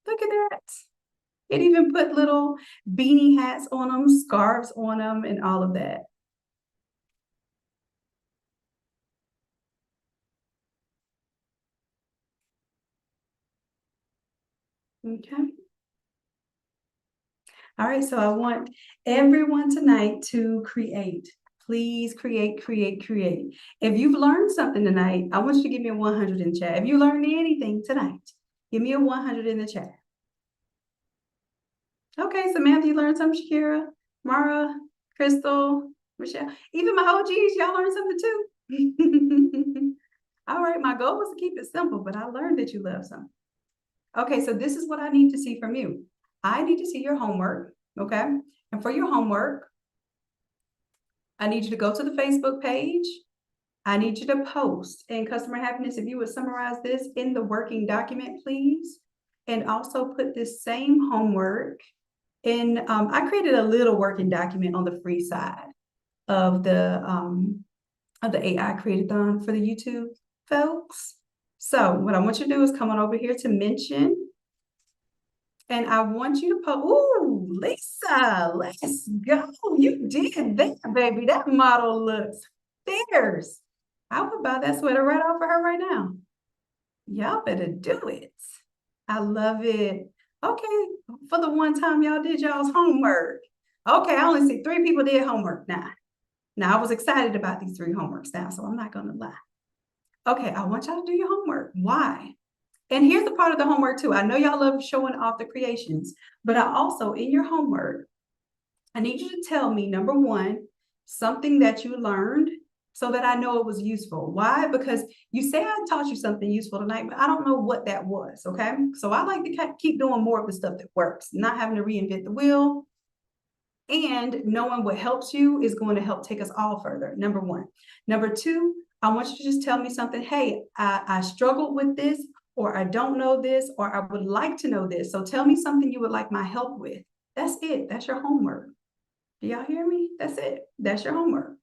Look at that. It even put little beanie hats on them, scarves on them, and all of that. Okay. All right, so I want everyone tonight to create. Please create, create, create. If you've learned something tonight, I want you to give me a 100 in the chat. If you learned anything tonight, give me a 100 in the chat. Okay, Samantha, you learned something, Shakira, Mara, Crystal, Michelle. Even my OGs, y'all learned something too. All right, my goal was to keep it simple, but I learned that you love something. Okay, so this is what I need to see from you. I need to see your homework, okay? And for your homework, I need you to go to the Facebook page. I need you to post. And customer happiness, if you would summarize this in the working document, please. And also put this same homework in, I created a little working document on the free side of the AI Create-a-thon for the YouTube folks. So what I want you to do is come on over here to mention. And I want you to post. Ooh, Lisa, let's go. You did that, baby. That model looks fierce. I would buy that sweater right off for her right now. Y'all better do it. I love it. Okay, for the one time y'all did y'all's homework. Okay, I only see 3 people did homework now. Now, I was excited about these 3 homeworks now, so I'm not going to lie. Okay, I want y'all to do your homework. Why? And here's the part of the homework too. I know y'all love showing off the creations, but I also, in your homework, I need you to tell me, number 1, something that you learned so that I know it was useful. Why? Because you say I taught you something useful tonight, but I don't know what that was, okay? So I like to keep doing more of the stuff that works, not having to reinvent the wheel. And knowing what helps you is going to help take us all further, number 1. Number 2, I want you to just tell me something. Hey, I struggled with this, or I don't know this, or I would like to know this. So tell me something you would like my help with. That's it. That's your homework. Do y'all hear me? That's it. That's your homework.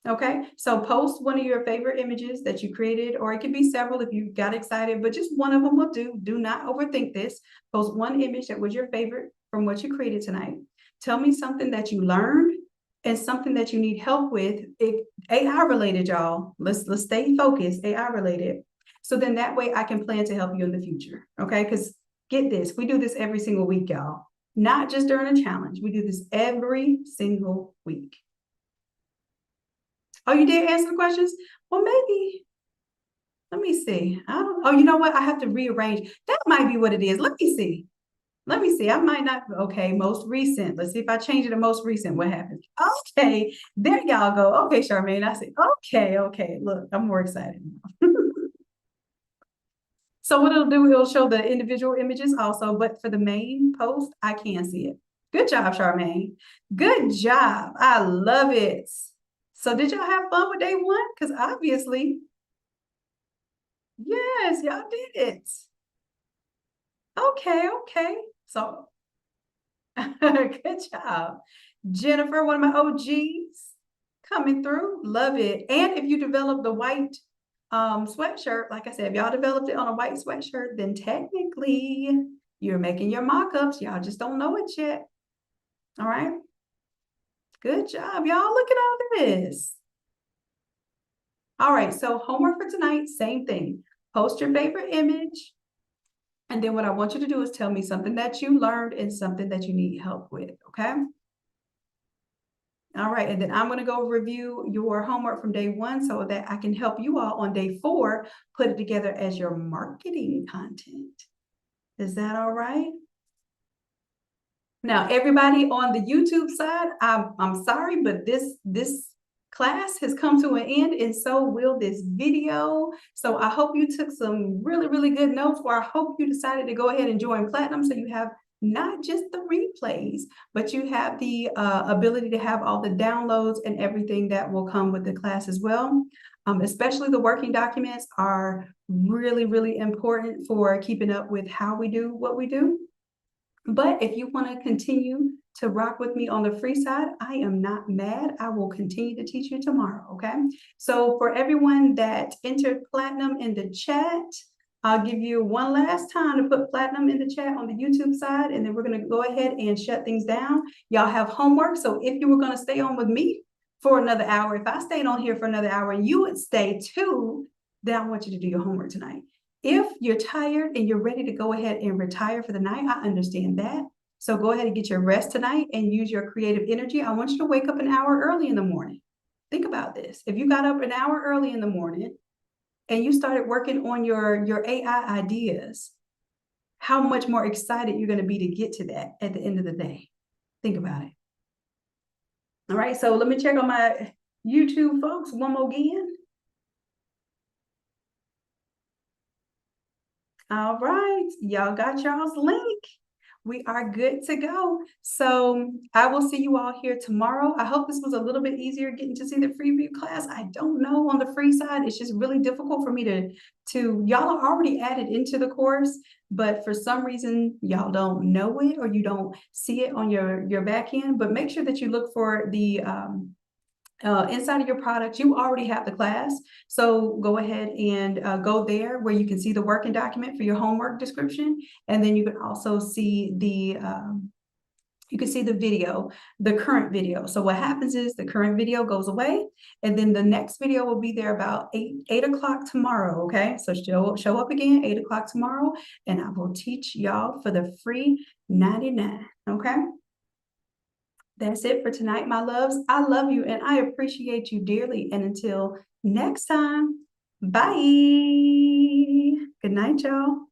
Okay, so post one of your favorite images that you created, or it could be several if you got excited, but just one of them will do. Do not overthink this. Post one image that was your favorite from what you created tonight. Tell me something that you learned and something that you need help with. AI related, y'all. Let's stay focused, AI related. So then that way I can plan to help you in the future. Okay, because get this, we do this every single week, y'all. Not just during a challenge. We do this every single week. Oh, you did answer the questions? Well, maybe. Let me see. I don't. Oh, you know what? I have to rearrange. That might be what it is. Let me see. Let me see. I might not. Okay, most recent. Let's see if I change it to most recent. What happens? Okay, there y'all go. Okay, Charmaine. I see. Okay, okay. Look, I'm more excited now. So what it'll do, it'll show the individual images also, but for the main post, I can't see it. Good job, Charmaine. Good job. I love it. So did y'all have fun with day 1? Because obviously, yes, y'all did it. Okay, okay. So good job. Jennifer, one of my OGs coming through. Love it. And if you develop the white sweatshirt, like I said, if y'all developed it on a white sweatshirt, then technically you're making your mock-ups. Y'all just don't know it yet. All right. Good job, y'all. Look at all this. All right, so homework for tonight, same thing. Post your favorite image. And then what I want you to do is tell me something that you learned and something that you need help with, okay? All right, and then I'm going to go review your homework from day 1 so that I can help you all on day 4 put it together as your marketing content. Is that all right? Now, everybody on the YouTube side, I'm sorry, but this class has come to an end, and so will this video. So I hope you took some really, really good notes, or I hope you decided to go ahead and join Platinum so you have not just the replays, but you have the ability to have all the downloads and everything that will come with the class as well. Especially the working documents are really, really important for keeping up with how we do what we do. But if you want to continue to rock with me on the free side, I am not mad. I will continue to teach you tomorrow, okay? So for everyone that entered Platinum in the chat, I'll give you one last time to put Platinum in the chat on the YouTube side, and then we're going to go ahead and shut things down. Y'all have homework, so if you were going to stay on with me for another hour, if I stayed on here for another hour and you would stay too, then I want you to do your homework tonight. If you're tired and you're ready to go ahead and retire for the night, I understand that. So go ahead and get your rest tonight and use your creative energy. I want you to wake up an hour early in the morning. Think about this. If you got up an hour early in the morning and you started working on your AI ideas, how much more excited you're going to be to get to that at the end of the day. Think about it. All right, so let me check on my YouTube folks one more again. All right, y'all got y'all's link. we are good to go. So I will see you all here tomorrow. I hope this was a little bit easier getting to see the freebie class. I don't know on the free side. It's just really difficult for me to y'all are already added into the course, but for some reason y'all don't know it or you don't see it on your back end. But make sure that you look for the inside of your product. You already have the class, so go ahead and go there where you can see the working document for your homework description, and then you can also see the video, the current video. So what happens is the current video goes away, and then the next video will be there about 8 o'clock tomorrow. Okay, so show up again 8 o'clock tomorrow, and I will teach y'all for the free 99. Okay. That's it for tonight, my loves. I love you and I appreciate you dearly. And until next time, bye. Good night, y'all.